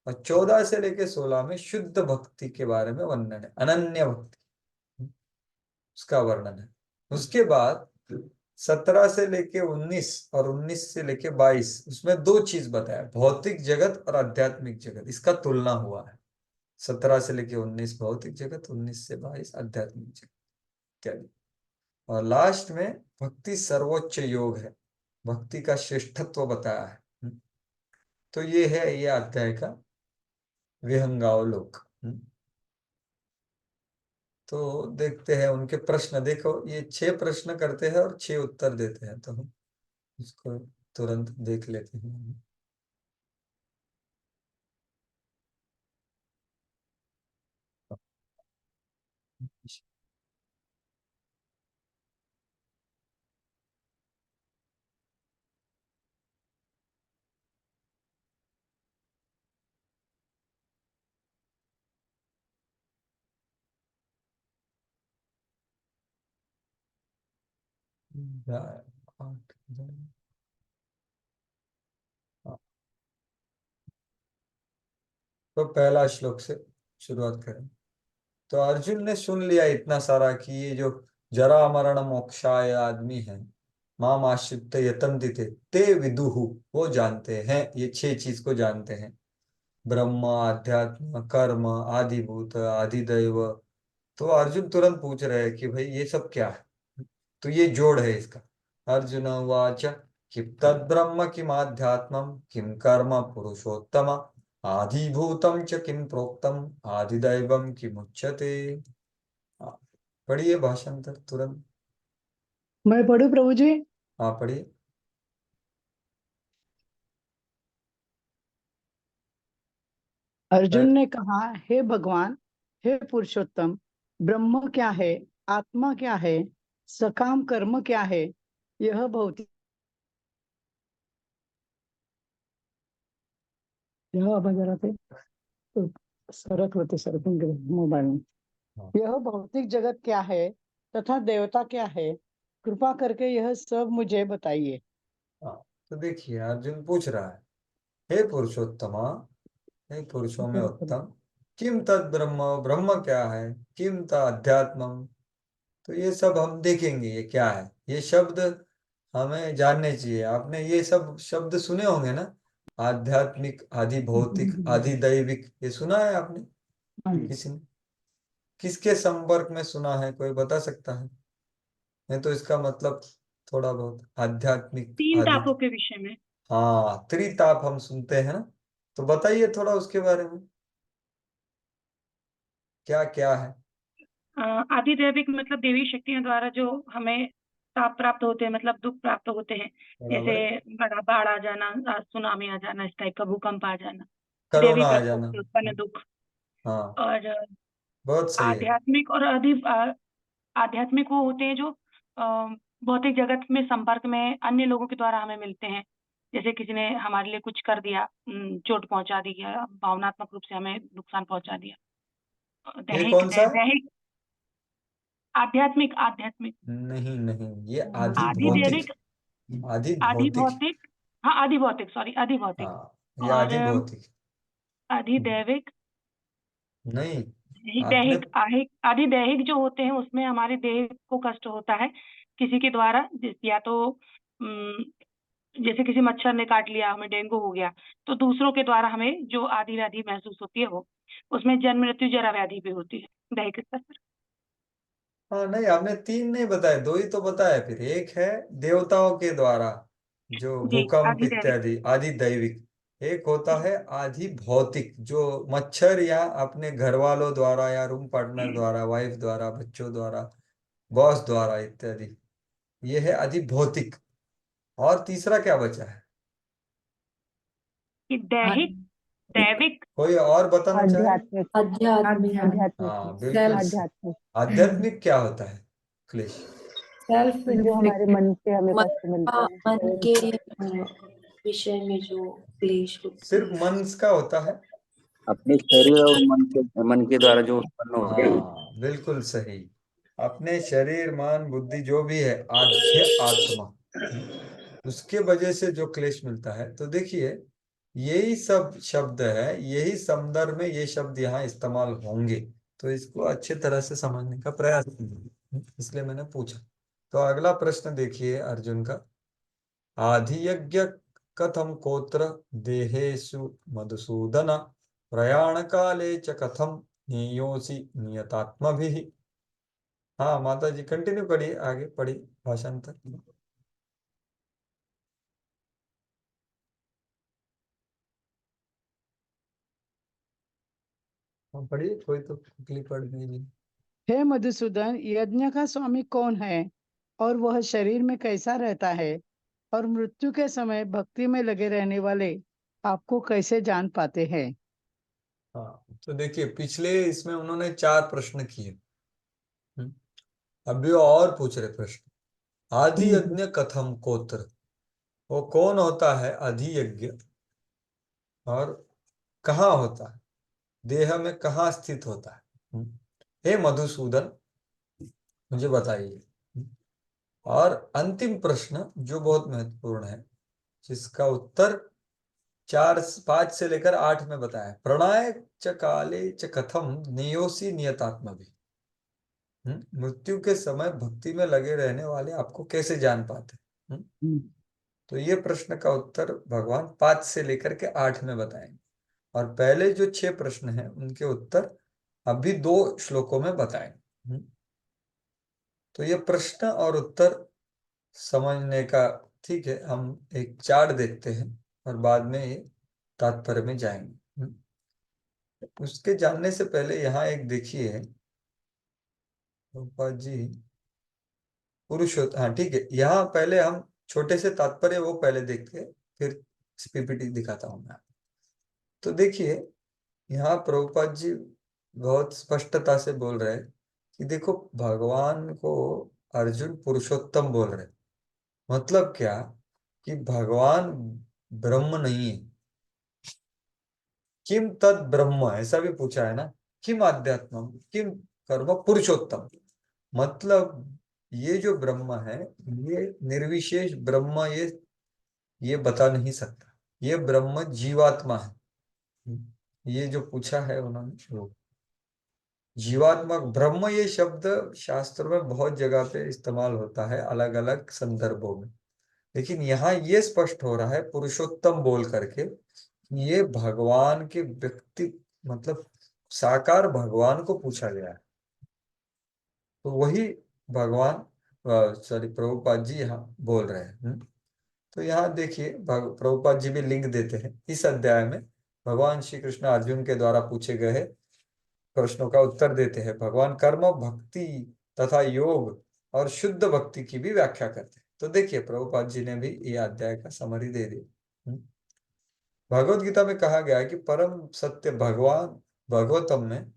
और 14 से लेके 16 में शुद्ध भक्ति के बारे में वर्णन है, अनन्य भक्ति उसका वर्णन है। उसके बाद 17 से लेके 19 और 19 से लेके 22 उसमें 2 चीज बताया, भौतिक जगत और आध्यात्मिक जगत, इसका तुलना हुआ है। 17 से लेके 19 भौतिक जगत, 19 से 22 आध्यात्मिक जगत इत्यादि। और लास्ट में भक्ति सर्वोच्च योग है, भक्ति का श्रेष्ठत्व बताया है। तो ये है ये अध्याय का विहंगावलोक। तो देखते हैं उनके प्रश्न, देखो ये 6 प्रश्न करते हैं और 6 उत्तर देते हैं, तो हम इसको तुरंत देख लेते हैं। तो पहला श्लोक से शुरुआत करें। तो अर्जुन ने सुन लिया इतना सारा कि ये जो जरा मरण मोक्षाय आदमी है, माम आश्रित यतन्ति ते विदुहु, वो जानते हैं, ये 6 चीज को जानते हैं, ब्रह्म, अध्यात्म, कर्म, आदिभूत, आदिदैव। तो अर्जुन तुरंत पूछ रहे हैं कि भाई ये सब क्या है। तो ये जोड़ है इसका। अर्जुन उवाच किम तद्ब्रह्म किम आध्यात्मम किम कर्म पुरुषोत्तम आदिभूतम च किम प्रोक्तम आदिदैवम किमुच्यते। हाँ, पढ़िए भाषांतर तुरंत। मैं पढ़ू प्रभु जी? हाँ पढ़िए। अर्जुन ने कहा, हे भगवान, हे पुरुषोत्तम, ब्रह्म क्या है, आत्मा क्या है, सकाम कर्म क्या है, यह भौतिक यह आवाज आ रहा थे तो सरक होते सरकेंगे मोबाइल में। हाँ। यह भौतिक जगत क्या है तथा देवता क्या है, कृपा करके यह सब मुझे बताइए। हाँ, तो देखिए अर्जुन पूछ रहा है, हे पुरुषोत्तमा, हे पुरुषों में उत्तम, किम तद ब्रह्म, ब्रह्म क्या है, किम तद अध्यात्मम। तो ये सब हम देखेंगे ये क्या है, ये शब्द हमें जानने चाहिए। आपने ये सब शब्द सुने होंगे ना, आध्यात्मिक, आदि भौतिक, आदि दैविक, ये सुना है आपने किसी ने? किसके संपर्क में सुना है, कोई बता सकता है? नहीं तो इसका मतलब थोड़ा बहुत आध्यात्मिक 3 आदि। तापों के विषय में। हाँ, त्रिताप हम सुनते हैं ना, तो बताइए थोड़ा उसके बारे में, क्या क्या है? आदिदैविक मतलब देवी शक्तियों द्वारा जो हमें ताप प्राप्त होते हैं, मतलब दुख प्राप्त होते हैं, बराबर जैसे है, बड़ा बाढ़ आ जाना, सुनामी आ जाना, इस टाइप का भूकंप आ जाना, देवी करोना आ प्रकोप जाना। से उत्पन्न दुख। हाँ, और बहुत सही है। आध्यात्मिक और आध्यात्मिक वो होते हैं जो भौतिक जगत में संपर्क में अन्य लोगों के द्वारा हमें मिलते हैं, जैसे किसी ने हमारे लिए कुछ कर दिया, चोट पहुंचा दी या भावनात्मक रूप से हमें नुकसान पहुंचा दिया। ये दैहिक कौन सा है? दैहिक आध्यात्मिक आध्यात्मिक नहीं नहीं, ये आदि आदि भौतिक, दैविक, आदि आदि भौतिक। भौतिक, हाँ आदि भौतिक, सॉरी आदि भौतिक। हाँ, ये और आदि भौतिक। आदि दैविक, नहीं, आपने दैहिक, आदि दैहिक जो होते हैं उसमें हमारे देह को कष्ट होता है किसी के द्वारा, या तो जैसे किसी मच्छर ने काट लिया, हमें डेंगू हो गया, तो दूसरों के द्वारा हमें जो आधी व्याधि महसूस होती है वो, उसमें जन्म मृत्यु जरा व्याधि भी होती है। दैहिक स्तर पर। हाँ नहीं, आपने 3 नहीं बताए, 2 ही तो बताया। फिर एक है देवताओं के द्वारा जो जी, भूकंप आधी दैविक। इत्यादि आदि दैविक। एक होता है आदि भौतिक, जो मच्छर या अपने घर वालों द्वारा या रूम पार्टनर द्वारा, वाइफ द्वारा, बच्चों द्वारा, बॉस द्वारा इत्यादि। ये है आदि भौतिक। और तीसरा क्या बचा है? कि दैहिक, दैविक, कोई और बताना चाहे? आध्यात्मिक। आध्यात्मिक, आध्यात्मिक। हाँ बिल्कुल। सेल्फ आध्यात्मिक आध्यात्मिक क्या होता है क्लेश? सेल्फ जो हमारे इन्फ्लिक्टेड, मन से हमें मन कष्ट मिलते हैं। मन के विषय में जो क्लेश होते सिर्फ मन का होता है? अपने शरीर और मन के द्वारा जो उत्पन्न होते हैं। हाँ बिल्कुल सही। अपने शरीर, मन, बुद्धि जो भी है, आध्य आत्मा, उसके वजह से जो क्लेश मिलता है। तो देखिए, यही सब शब्द है, यही संदर्भ में ये शब्द यहाँ इस्तेमाल होंगे। तो इसको अच्छे तरह से समझने का प्रयास कीजिए, इसलिए मैंने पूछा। तो अगला प्रश्न देखिए अर्जुन का। आधियज्ञ कथम कोत्र देहेषु मधुसूदन, प्रयाण काले च कथम नियोसि नियतात्मभिः। हाँ माता जी कंटिन्यू करिए, आगे पढ़िए भाषांतर। हाँ पढ़िए, कोई तो क्लिक पढ़ दीजिए। हे मधुसूदन, यज्ञ का स्वामी कौन है और वह शरीर में कैसा रहता है, और मृत्यु के समय भक्ति में लगे रहने वाले आपको कैसे जान पाते हैं? हाँ तो देखिए, पिछले इसमें उन्होंने 4 प्रश्न किए। हम्म, अभी वो और पूछ रहे प्रश्न। आदि यज्ञ कथम कोत्र, वो कौन होता है आदि यज्ञ, और कहाँ होता है, देह में कहाँ स्थित होता है। हे मधुसूदन, मुझे बताइए। और अंतिम प्रश्न जो बहुत महत्वपूर्ण है, जिसका उत्तर 5 से लेकर 8 में बताया, प्रणय च काले च कथम नियोसी नियतात्मा भी। मृत्यु के समय भक्ति में लगे रहने वाले आपको कैसे जान पाते? तो ये प्रश्न का उत्तर भगवान 5 से लेकर के 8 में बताएंगे। और पहले जो 6 प्रश्न हैं उनके उत्तर अभी 2 श्लोकों में बताएंगे। तो ये प्रश्न और उत्तर समझने का, ठीक है, हम एक चार्ट देखते हैं और बाद में ये तात्पर्य में जाएंगे। उसके जानने से पहले यहाँ एक देखिए रूपा जी, पुरुषोत्तम, हाँ ठीक है, यहाँ पहले हम छोटे से तात्पर्य वो पहले देखते हैं, फिर पीपीटी दिखाता हूँ मैं। तो देखिए, यहाँ प्रभुपाद जी बहुत स्पष्टता से बोल रहे हैं कि देखो, भगवान को अर्जुन पुरुषोत्तम बोल रहे। मतलब क्या कि भगवान ब्रह्म नहीं है। किम तद ब्रह्म, ऐसा भी पूछा है ना, किम आध्यात्म किम कर्म पुरुषोत्तम। मतलब ये जो ब्रह्म है, ये निर्विशेष ब्रह्म, ये बता नहीं सकता। ये ब्रह्म जीवात्मा है। ये जो पूछा है उन्होंने, वो जीवात्मा ब्रह्म, ये शब्द शास्त्र में बहुत जगह पे इस्तेमाल होता है अलग अलग संदर्भों में। लेकिन यहाँ ये स्पष्ट हो रहा है पुरुषोत्तम बोल करके, ये भगवान के व्यक्ति, मतलब साकार भगवान को पूछा गया है। तो वही भगवान, सॉरी, प्रभुपाद जी यहाँ बोल रहे हैं। तो यहाँ देखिए, प्रभुपाद जी भी लिंक देते हैं इस अध्याय में। भगवान श्री कृष्ण अर्जुन के द्वारा पूछे गए प्रश्नों का उत्तर देते हैं। भगवान कर्म, भक्ति तथा योग और शुद्ध भक्ति की भी व्याख्या करते हैं। तो देखिए, प्रभुपाद जी ने भी ये अध्याय का समरी दे दिया। भगवत गीता में कहा गया है कि परम सत्य भगवान, भगवतम में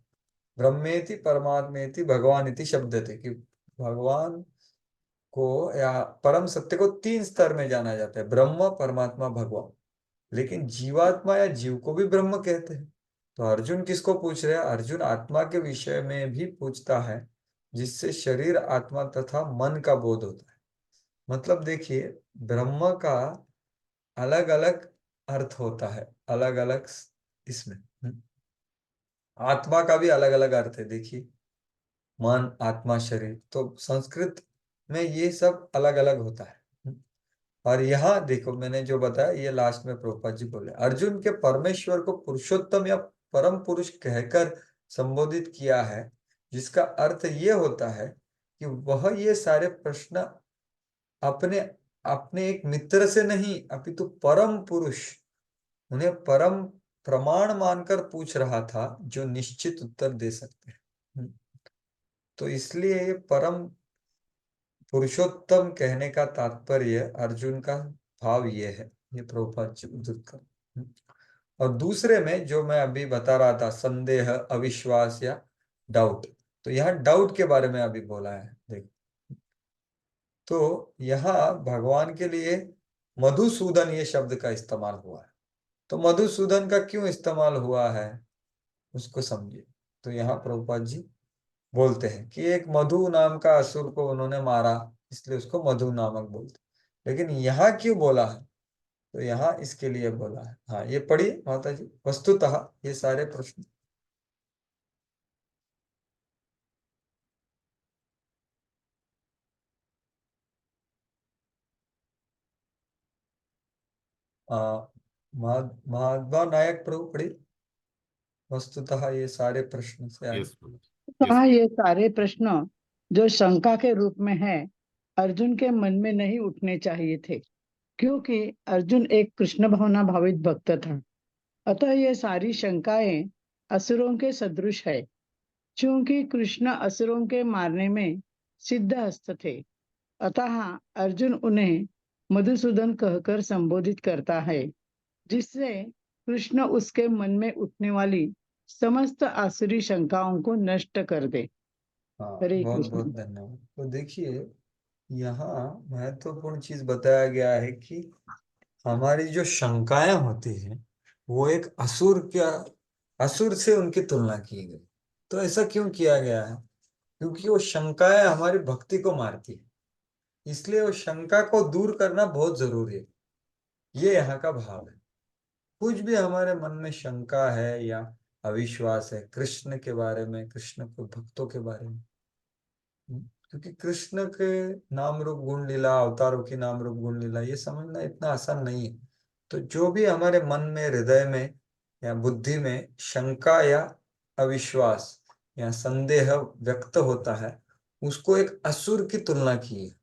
ब्रह्मेति परमात्मेति भगवान इति शब्द थे, कि भगवान को या परम सत्य को 3 स्तर में जाना जाता है, ब्रह्म, परमात्मा, भगवान। लेकिन जीवात्मा या जीव को भी ब्रह्म कहते हैं। तो अर्जुन किसको पूछ रहे हैं? अर्जुन आत्मा के विषय में भी पूछता है, जिससे शरीर, आत्मा तथा मन का बोध होता है। मतलब देखिए, ब्रह्म का अलग अलग अर्थ होता है, अलग अलग इसमें। आत्मा का भी अलग अलग अर्थ है। देखिए, मन, आत्मा, शरीर, तो संस्कृत में ये सब अलग अलग होता है। और यहाँ देखो मैंने जो बताया ये लास्ट में प्रभुपाद जी बोले, अर्जुन के परमेश्वर को पुरुषोत्तम या परम पुरुष कहकर संबोधित किया है, जिसका अर्थ ये होता है कि वह ये सारे प्रश्न अपने अपने एक मित्र से नहीं अपितु परम पुरुष उन्हें परम प्रमाण मानकर पूछ रहा था, जो निश्चित उत्तर दे सकते हैं। तो इसलिए ये परम पुरुषोत्तम कहने का तात्पर्य अर्जुन का भाव ये है, ये प्रभुपाद जी उद्धृत कर। और दूसरे में जो मैं अभी बता रहा था, संदेह, अविश्वास या डाउट, तो यहाँ डाउट के बारे में अभी बोला है। देखो तो यहाँ भगवान के लिए मधुसूदन ये शब्द का इस्तेमाल हुआ है। तो मधुसूदन का क्यों इस्तेमाल हुआ है उसको समझिए। तो यहाँ प्रभुपाद जी बोलते हैं कि एक मधु नाम का असुर को उन्होंने मारा, इसलिए उसको मधु नामक बोलते। लेकिन यहाँ क्यों बोला है, तो यहाँ इसके लिए बोला है। हाँ ये पढ़िए माता जी, वस्तुतः ये सारे प्रश्न महात्मा नायक प्रभु पढ़िए, वस्तुतः ये सारे प्रश्न से आए। कहा ये सारे प्रश्न जो शंका के रूप में है, अर्जुन के मन में नहीं उठने चाहिए थे, क्योंकि अर्जुन एक कृष्ण भावना भावित भक्त था। अतः ये सारी शंकाएं असुरों के सदृश है, क्योंकि कृष्ण असुरों के मारने में सिद्धहस्त थे। अतः अर्जुन उन्हें मधुसूदन कहकर संबोधित करता है, जिससे कृष्ण उसके मन में उठने वाली समस्त आसुरी शंकाओं को नष्ट कर दे। हाँ हरे बहुत कृष्ण। बहुत धन्यवाद। तो देखिए यहाँ महत्वपूर्ण चीज बताया गया है कि हमारी जो शंकाएं होती हैं वो एक असुर से उनकी तुलना की गई। तो ऐसा क्यों किया गया है, क्योंकि वो शंकाएं हमारी भक्ति को मारती है, इसलिए वो शंका को दूर करना बहुत जरूरी है। ये यहाँ का भाव है। कुछ भी हमारे मन में शंका है या अविश्वास है कृष्ण के बारे में, कृष्ण को भक्तों के बारे में, क्योंकि कृष्ण के नाम रूप गुण लीला, अवतारों की नाम रूप गुण लीला ये समझना इतना आसान नहीं है। तो जो भी हमारे मन में, हृदय में या बुद्धि में शंका या अविश्वास या संदेह व्यक्त होता है, उसको एक असुर की तुलना की है,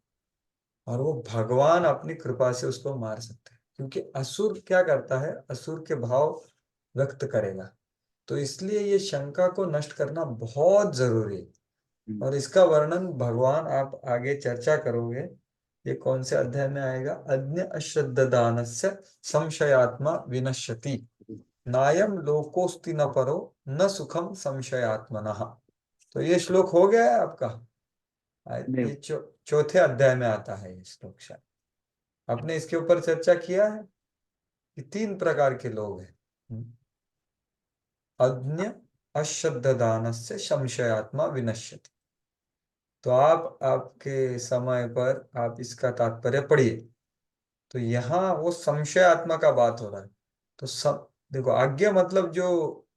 और वो भगवान अपनी कृपा से उसको मार सकते हैं। क्योंकि असुर क्या करता है, असुर के भाव व्यक्त करेगा। तो इसलिए ये शंका को नष्ट करना बहुत जरूरी है। और इसका वर्णन भगवान आप आगे चर्चा करोगे, ये कौन से अध्याय में आएगा, अज्ञ अश्रद्धानस्य संशयात्मा विनश्यति नायम लोकोस्ति न परो न सुखम संशयात्मनः। तो ये श्लोक हो गया है आपका, ये चौथे अध्याय में आता है ये श्लोक। शायद आपने इसके ऊपर चर्चा किया है कि 3 प्रकार के लोग हैं। अज्ञ अश्रद्धानस्य संशयात्मा विनश्यति। तो आप आपके समय पर आप इसका तात्पर्य पढ़िए। तो यहाँ वो संशय आत्मा का बात हो रहा है। तो देखो आज्ञा मतलब जो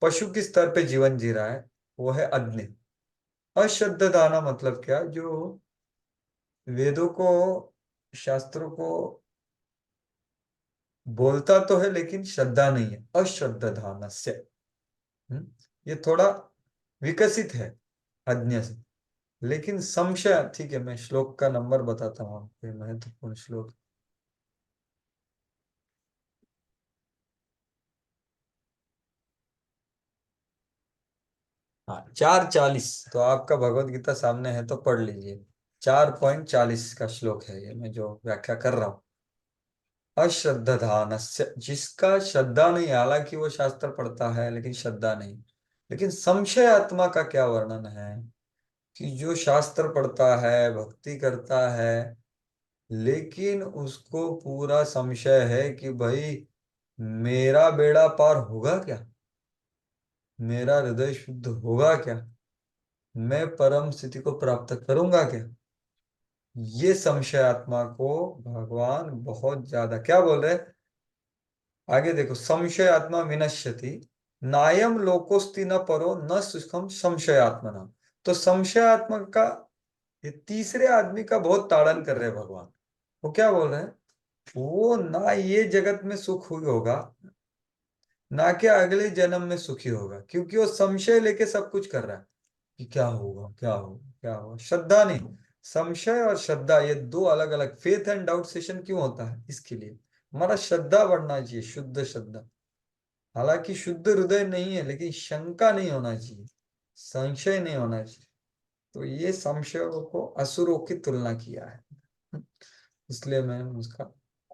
पशु के स्तर पे जीवन जी रहा है वो है अज्ञ। अश्रद्धाना मतलब क्या, जो वेदों को, शास्त्रों को बोलता तो है लेकिन श्रद्धा नहीं है, अश्रद्धानस्य। ये थोड़ा विकसित है अज्ञ से। लेकिन संशय, ठीक है मैं श्लोक का नंबर बताता हूँ आपको, ये महत्वपूर्ण श्लोक। हाँ 4:40। तो आपका भगवत गीता सामने है तो पढ़ लीजिए। 4.40 का श्लोक है ये, मैं जो व्याख्या कर रहा हूँ। अश्रद्धानस्य, जिसका श्रद्धा नहीं, हालांकि वो शास्त्र पढ़ता है लेकिन श्रद्धा नहीं। लेकिन संशय आत्मा का क्या वर्णन है, कि जो शास्त्र पढ़ता है, भक्ति करता है, लेकिन उसको पूरा संशय है कि भाई मेरा बेड़ा पार होगा क्या, मेरा हृदय शुद्ध होगा क्या, मैं परम स्थिति को प्राप्त करूंगा क्या। ये संशय आत्मा को भगवान बहुत ज्यादा क्या बोल रहे हैं, आगे देखो, संशय आत्मा विनश्यति नायम लोकोस्ति न परो न सुखम संशय आत्मना। तो संशय आत्मा का ये तीसरे आदमी का बहुत ताड़न कर रहे हैं भगवान। वो क्या बोल रहे हैं, वो ना ये जगत में सुख हुई होगा, ना कि अगले जन्म में सुखी होगा, क्योंकि वो संशय लेके सब कुछ कर रहा है कि क्या होगा क्या होगा क्या होगा। श्रद्धा नहीं, संशय और श्रद्धा ये दो अलग अलग। फेथ एंड डाउट सेशन क्यों होता है, इसके लिए हमारा श्रद्धा बढ़ना चाहिए, शुद्ध श्रद्धा। हालांकि शुद्ध हृदय नहीं है, लेकिन शंका नहीं होना चाहिए, संशय नहीं होना चाहिए। तो ये संशयों को असुरों की तुलना किया है, इसलिए मैंने उसका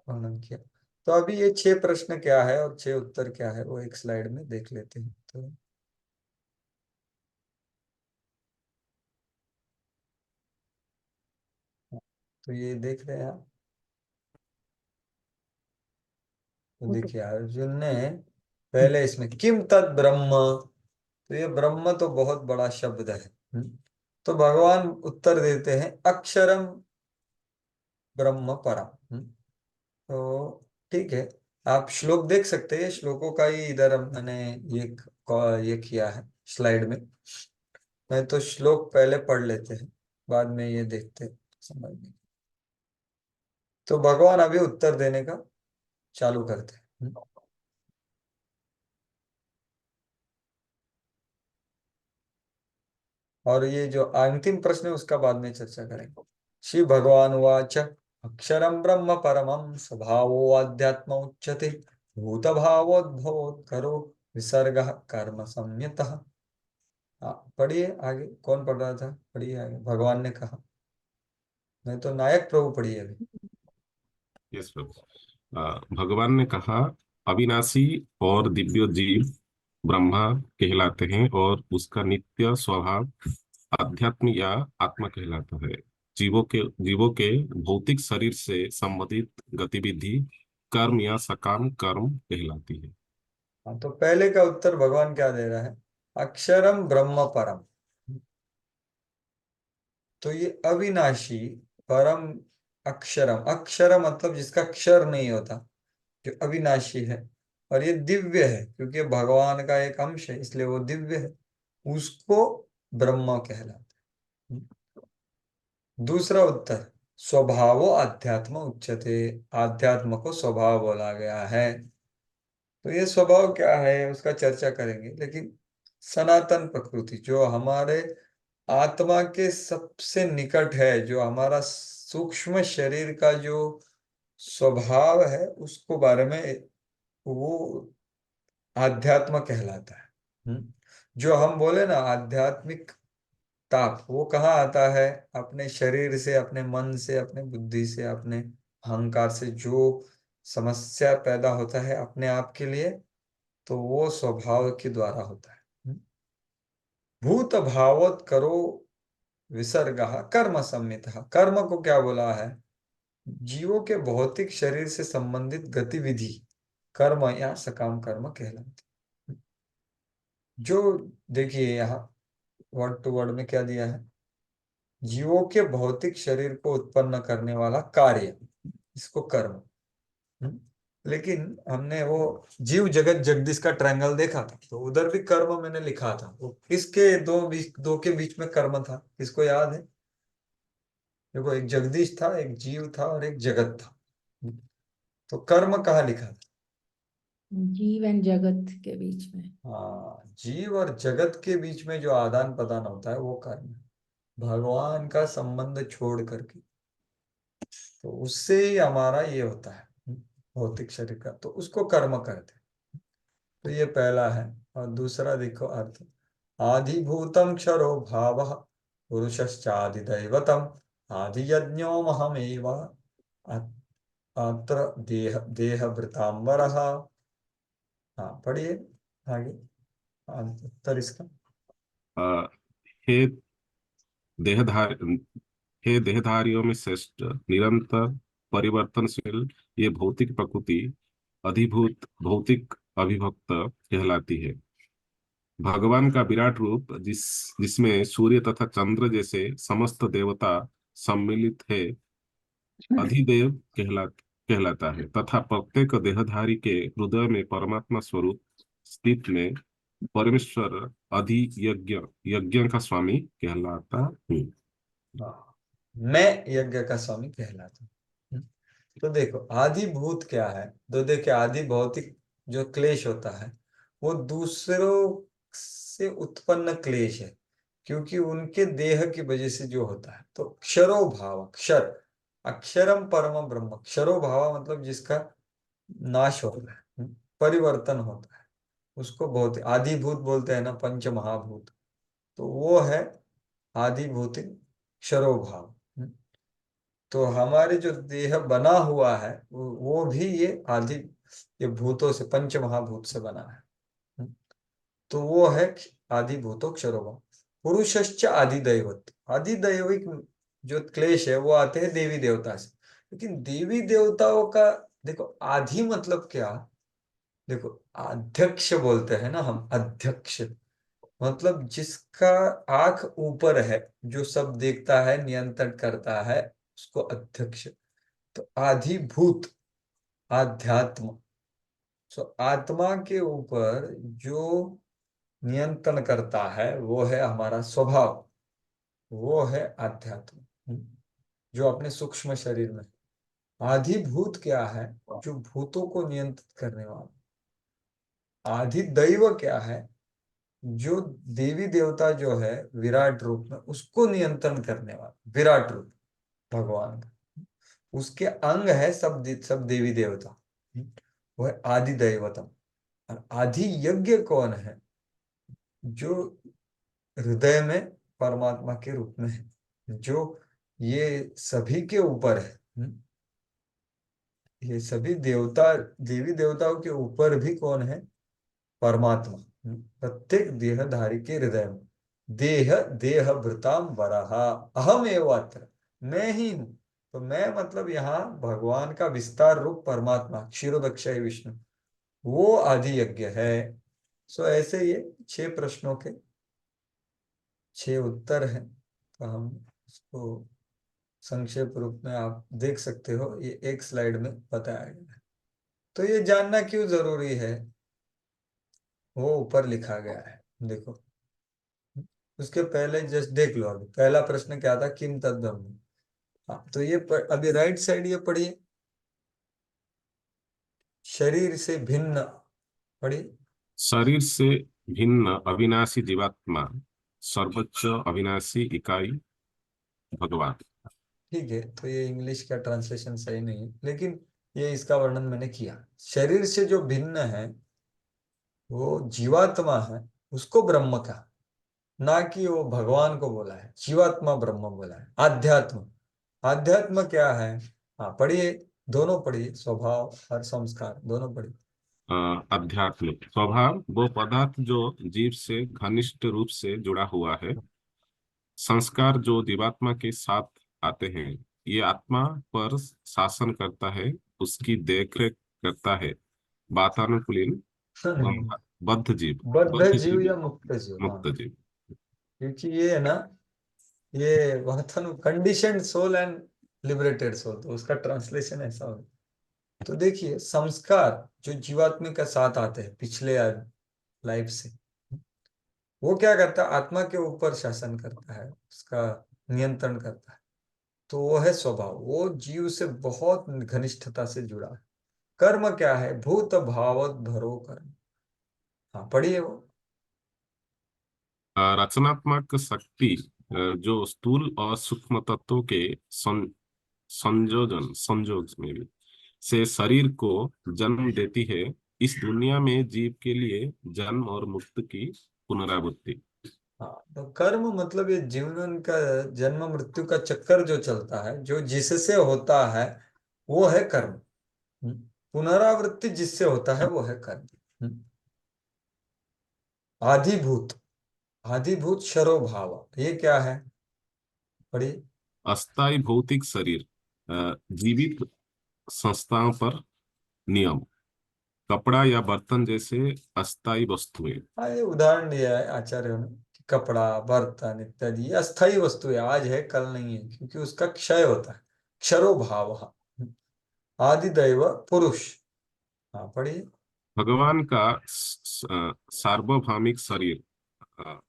वर्णन किया। तो अभी ये 6 प्रश्न क्या है और 6 उत्तर क्या है, वो एक स्लाइड में देख लेते हैं। तो ये देख रहे हैं आप। तो देखिए अर्जुन ने पहले इसमें किम तद ब्रह्म, तो ये ब्रह्म तो बहुत बड़ा शब्द है। तो भगवान उत्तर देते हैं अक्षरम ब्रह्म परम। तो ठीक है, आप श्लोक देख सकते हैं, श्लोकों का ही इधर मैंने ये ये किया है स्लाइड में। मैं तो श्लोक पहले पढ़ लेते हैं, बाद में ये देखते हैं समझने। तो भगवान अभी उत्तर देने का चालू करते हैं। और ये जो अंतिम प्रश्न है उसका बाद में चर्चा करेंगे। श्री भगवान वाच अक्षरम ब्रह्म परमं स्वभावो अध्यात्म उच्यते भूत भावोद्भवोत्करो विसर्ग कर्म संयतः। हाँ पढ़िए आगे, कौन पढ़ रहा था, पढ़िए आगे। भगवान ने कहा, नहीं तो नायक प्रभु पढ़िए अभी। यस भगवान ने कहा, अविनाशी और दिव्य जीव ब्रह्मा कहलाते हैं और उसका नित्य स्वभाव अध्यात्म या आत्मा कहलाता है। जीवों के भौतिक शरीर से संबंधित गतिविधि कर्म या सकाम कर्म कहलाती है। हाँ तो पहले का उत्तर भगवान क्या दे रहा है, अक्षरम ब्रह्म परम। तो ये अविनाशी परम अक्षरम, अक्षर मतलब जिसका क्षर नहीं होता, जो अविनाशी है। और ये दिव्य है क्योंकि भगवान का एक अंश है, इसलिए वो दिव्य है, उसको ब्रह्म कहलाता है। दूसरा उत्तर स्वभावो अध्यात्म उच्यते, आध्यात्म को स्वभाव बोला गया है। तो ये स्वभाव क्या है उसका चर्चा करेंगे, लेकिन सनातन प्रकृति जो हमारे आत्मा के सबसे निकट है, जो हमारा सूक्ष्म शरीर का जो स्वभाव है, उसको बारे में वो आध्यात्म कहलाता है। जो हम बोले ना आध्यात्मिक ताप, वो कहाँ आता है, अपने शरीर से, अपने मन से, अपने बुद्धि से, अपने अहंकार से जो समस्या पैदा होता है अपने आप के लिए, तो वो स्वभाव के द्वारा होता है। भूत भावोत करो विसर्ग कर्म संहिता। कर्म को क्या बोला है, जीवों के भौतिक शरीर से संबंधित गतिविधि कर्म या सकाम कर्म कहलाती। जो देखिए यहाँ वर्ड टू वर्ड में क्या दिया है, जीवों के भौतिक शरीर को उत्पन्न करने वाला कार्य, इसको कर्म। लेकिन हमने वो जीव जगत जगदीश का ट्रायंगल देखा था, तो उधर भी कर्म मैंने लिखा था, वो किसके दो के बीच में कर्म था, किसको याद है। देखो एक जगदीश था, एक जीव था और एक जगत था। तो कर्म कहाँ लिखा था, जीव एंड जगत के बीच में। हाँ जीव और जगत के बीच में जो आदान प्रदान होता है वो कर्म है, भगवान का संबंध छोड़ करके। तो उससे ही हमारा ये होता है भौतिक शरीर का, तो उसको कर्म कहते हैं। तो ये पहला है। और दूसरा देखो अर्थ, आधिभूतम क्षरो भाव पुरुषश्चादिदैवतम आदि यज्ञो महमेव अत्र देहभृतांबर। हाँ पढ़िए आगे उत्तर इसका। अ, हे देहधार हे देहधारियों में श्रेष्ठ, निरंतर परिवर्तनशील ये भौतिक प्रकृति अधिभूत भौतिक अभिभक्त कहलाती है। भगवान का विराट रूप जिसमें सूर्य तथा चंद्र जैसे समस्त देवता सम्मिलित है, अधिदेव कहलाता है तथा प्रत्येक देहधारी के हृदय में परमात्मा स्वरूप स्थित में परमेश्वर अधियज्ञ यज्ञ का स्वामी कहलाता हूँ। हाँ, मैं यज्ञ का स्वामी कहलाता हूँ। तो देखो आदि भूत क्या है, तो देखिए आदि भौतिक जो क्लेश होता है वो दूसरों से उत्पन्न क्लेश है, क्योंकि उनके देह की वजह से जो होता है। तो क्षरो भाव, अक्षर, अक्षरम परम ब्रह्म, क्षरो भाव मतलब जिसका नाश होता है, परिवर्तन होता है, उसको बहुत आदि भूत बोलते हैं ना, पंच महाभूत, तो वो है आदि भौतिक क्षरो भाव। तो हमारे जो देह बना हुआ है वो भी ये आदि, ये भूतों से, पंच महाभूत से बना है। तो वो है आदि भूतो क्षरोभाव। पुरुषश्च आदि दैवत, आदि दैविक जो क्लेश है वो आते हैं देवी देवता से। लेकिन देवी देवताओं का देखो आदि मतलब क्या, देखो अध्यक्ष बोलते हैं ना हम, अध्यक्ष मतलब जिसका आंख ऊपर है, जो सब देखता है, नियंत्रण करता है, उसको अध्यक्ष। तो आधिभूत, आध्यात्म, सो आत्मा के ऊपर जो नियंत्रण करता है वो है हमारा स्वभाव, वो है आध्यात्म, जो अपने सूक्ष्म शरीर में। आधिभूत क्या है, जो भूतों को नियंत्रित करने वाला। आधिदैव क्या है, जो देवी देवता जो है विराट रूप में, उसको नियंत्रण करने वाला विराट रूप भगवान का। उसके अंग है सब देवी देवता, वो है आदि दैवतम। और आदि यज्ञ कौन है, जो हृदय में परमात्मा के रूप में है, जो ये सभी के ऊपर है। ये सभी देवता, देवी देवताओं के ऊपर भी कौन है, परमात्मा। प्रत्येक देहधारी के हृदय में देह देह भृताम वराहा अहम एव अत्र, मैं ही हूं। तो मैं मतलब यहाँ भगवान का विस्तार रूप परमात्मा, क्षीरोदक्षाय विष्णु, वो आदि यज्ञ है। सो ऐसे ये 6 प्रश्नों के 6 उत्तर हैं। तो हम इसको संक्षेप रूप में आप देख सकते हो, ये एक स्लाइड में बताया गया है। तो ये जानना क्यों जरूरी है, वो ऊपर लिखा गया है, देखो। उसके पहले जस्ट देख लो, अभी पहला प्रश्न क्या था, किम तद ब्रह्म। हाँ, तो ये अभी राइट साइड ये पढ़िए, शरीर से भिन्न, पढ़िए। शरीर से भिन्न अविनाशी जीवात्मा, सर्वोच्च अविनाशी इकाई भगवान। ठीक है, तो ये इंग्लिश का ट्रांसलेशन सही नहीं है, लेकिन ये इसका वर्णन मैंने किया। शरीर से जो भिन्न है वो जीवात्मा है, उसको ब्रह्म का, ना कि वो भगवान को बोला है, जीवात्मा ब्रह्म बोला है। आध्यात्म, आध्यात्म क्या है, हाँ पढ़िए, दोनों पढ़िए, स्वभाव और संस्कार दोनों पढ़िए। अध्यात्म स्वभाव वो पदार्थ जो जीव से घनिष्ठ रूप से जुड़ा हुआ है। संस्कार जो जीवात्मा के साथ आते हैं, ये आत्मा पर शासन करता है, उसकी देखरेख करता है। वातानुकूलित बद्ध जीव, बद्ध जीव या मुक्त जीव, हाँ, मुक्त जीव। क्योंकि ये है ना, ये वाथन conditioned soul and liberated soul, तो उसका ट्रांसलेशन ऐसा हो। तो देखिए संस्कार जो जीवात्मा के साथ आते हैं पिछले लाइफ से, वो क्या करता है, आत्मा के ऊपर शासन करता है, उसका नियंत्रण करता है। तो वो है स्वभाव, वो जीव से बहुत घनिष्ठता से जुड़ा है। कर्म क्या है, भूत भावत भरो कर्म, हाँ पढ़िए वो। रचनात्मक शक्ति जो स्थूल और सूक्ष्म तत्वों के संयोग में भी से शरीर को जन्म देती है। इस दुनिया में जीव के लिए जन्म और मुक्ति की पुनरावृत्ति। हाँ, तो कर्म मतलब ये जीवन का जन्म मृत्यु का चक्कर जो चलता है, जो जिससे होता है वो है कर्म। पुनरावृत्ति जिससे होता है वो है कर्म। आधिभूत, आधिभूत शरो भाव, ये क्या है, पढ़िए। अस्थायी भौतिक शरीर, जीवित संस्थाओं पर नियम, कपड़ा या बर्तन जैसे अस्थायी वस्तुएं। हाँ, ये उदाहरण दिया है आचार्यों ने कि कपड़ा, बर्तन इत्यादि ये अस्थायी वस्तु है, आज है कल नहीं है, क्योंकि उसका क्षय होता है। क्षरो भाव, आदिदैव पुरुष, हाँ पढ़िए। भगवान का सार्वभौमिक शरीर,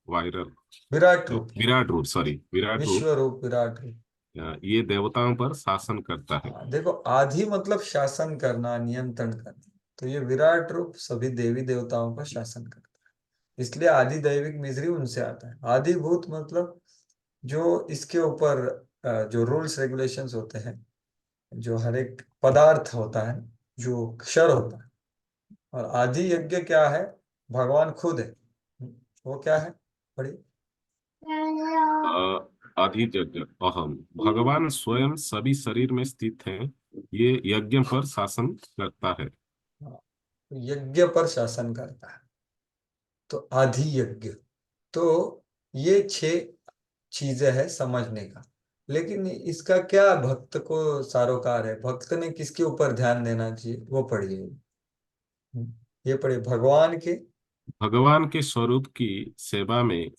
वायरल विराट रूप, विराट रूप, सॉरी विराट रूप, विश्व रूप, विराट रूप, ये देवताओं पर शासन करता है। देखो, आदि मतलब शासन करना, नियंत्रण करना। तो ये विराट रूप सभी देवी देवताओं पर शासन करता है, इसलिए आदि दैविक मिजरी उनसे आता है। आदि भूत मतलब जो इसके ऊपर जो रूल्स रेगुलेशंस होते हैं, जो हर एक पदार्थ होता है, जो क्षर होता है। और आदि यज्ञ क्या है? भगवान खुद है। वो क्या है? पढ़िए। अधियज्ञ अहम, भगवान स्वयं सभी शरीर में स्थित हैं, ये यज्ञ पर शासन करता है। हाँ, यज्ञ पर शासन करता है, तो आदि यज्ञ। तो ये 6 चीजें हैं समझने का। लेकिन इसका क्या भक्त को सारोकार है? भक्त ने किसके ऊपर ध्यान देना चाहिए, वो पढ़िए। ये पढ़िए, भगवान के। भगवान के स्वरूप की सेवा में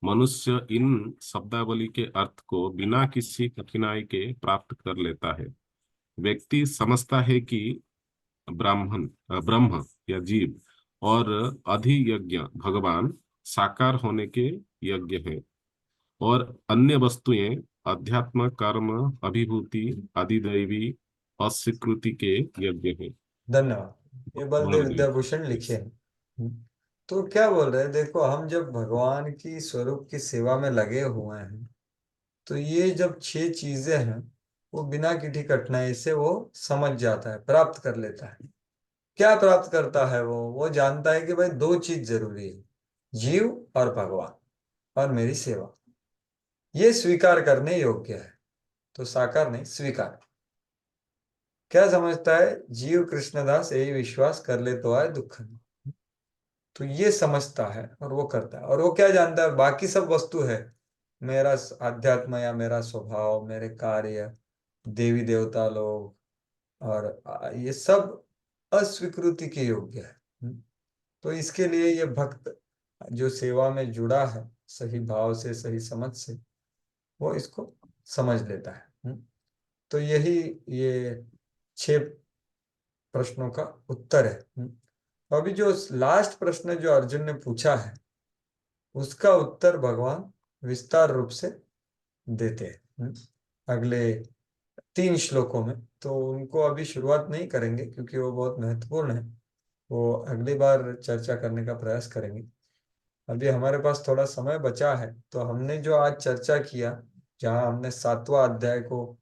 मनुष्य इन शब्दावली के अर्थ को बिना किसी कठिनाई के प्राप्त कर लेता है। व्यक्ति समझता है कि ब्रह्म या जीव और अधियज्ञ भगवान साकार होने के यज्ञ है, और अन्य वस्तुएं अध्यात्म, कर्म, अभिभूति, अधिदैवी अस्वीकृति के यज्ञ है। धन्यवाद। ये बलदेव विद्याभूषण लिखे हैं। तो क्या बोल रहे हैं? देखो, हम जब भगवान की स्वरूप की सेवा में लगे हुए हैं, तो ये जब 6 चीजें हैं, वो बिना किसी कठिनाई से वो समझ जाता है, प्राप्त कर लेता है। क्या प्राप्त करता है? वो जानता है कि भाई 2 चीज जरूरी है, जीव और भगवान और मेरी सेवा। ये स्वीकार करने योग्य है। तो साकार नहीं, स्वीकार। क्या समझता है? जीव कृष्णदास यही विश्वास कर ले तो आए दुख नहीं। तो ये समझता है और वो करता है। और वो क्या जानता है? बाकी सब वस्तु है, मेरा अध्यात्म या मेरा स्वभाव, मेरे कार्य, देवी देवता लोग, और ये सब अस्वीकृति के योग्य है। तो इसके लिए ये भक्त जो सेवा में जुड़ा है, सही भाव से, सही समझ से, वो इसको समझ लेता है। तो यही ये 6 प्रश्नों का उत्तर है। अभी जो लास्ट प्रश्न जो अर्जुन ने पूछा है, उसका उत्तर भगवान विस्तार रूप से देते हैं अगले 3 श्लोकों में। तो उनको अभी शुरुआत नहीं करेंगे क्योंकि वो बहुत महत्वपूर्ण है। वो अगली बार चर्चा करने का प्रयास करेंगे। अभी हमारे पास थोड़ा समय बचा है, तो हमने जो आज चर्चा किया, जहाँ हमने 7वां अध्याय को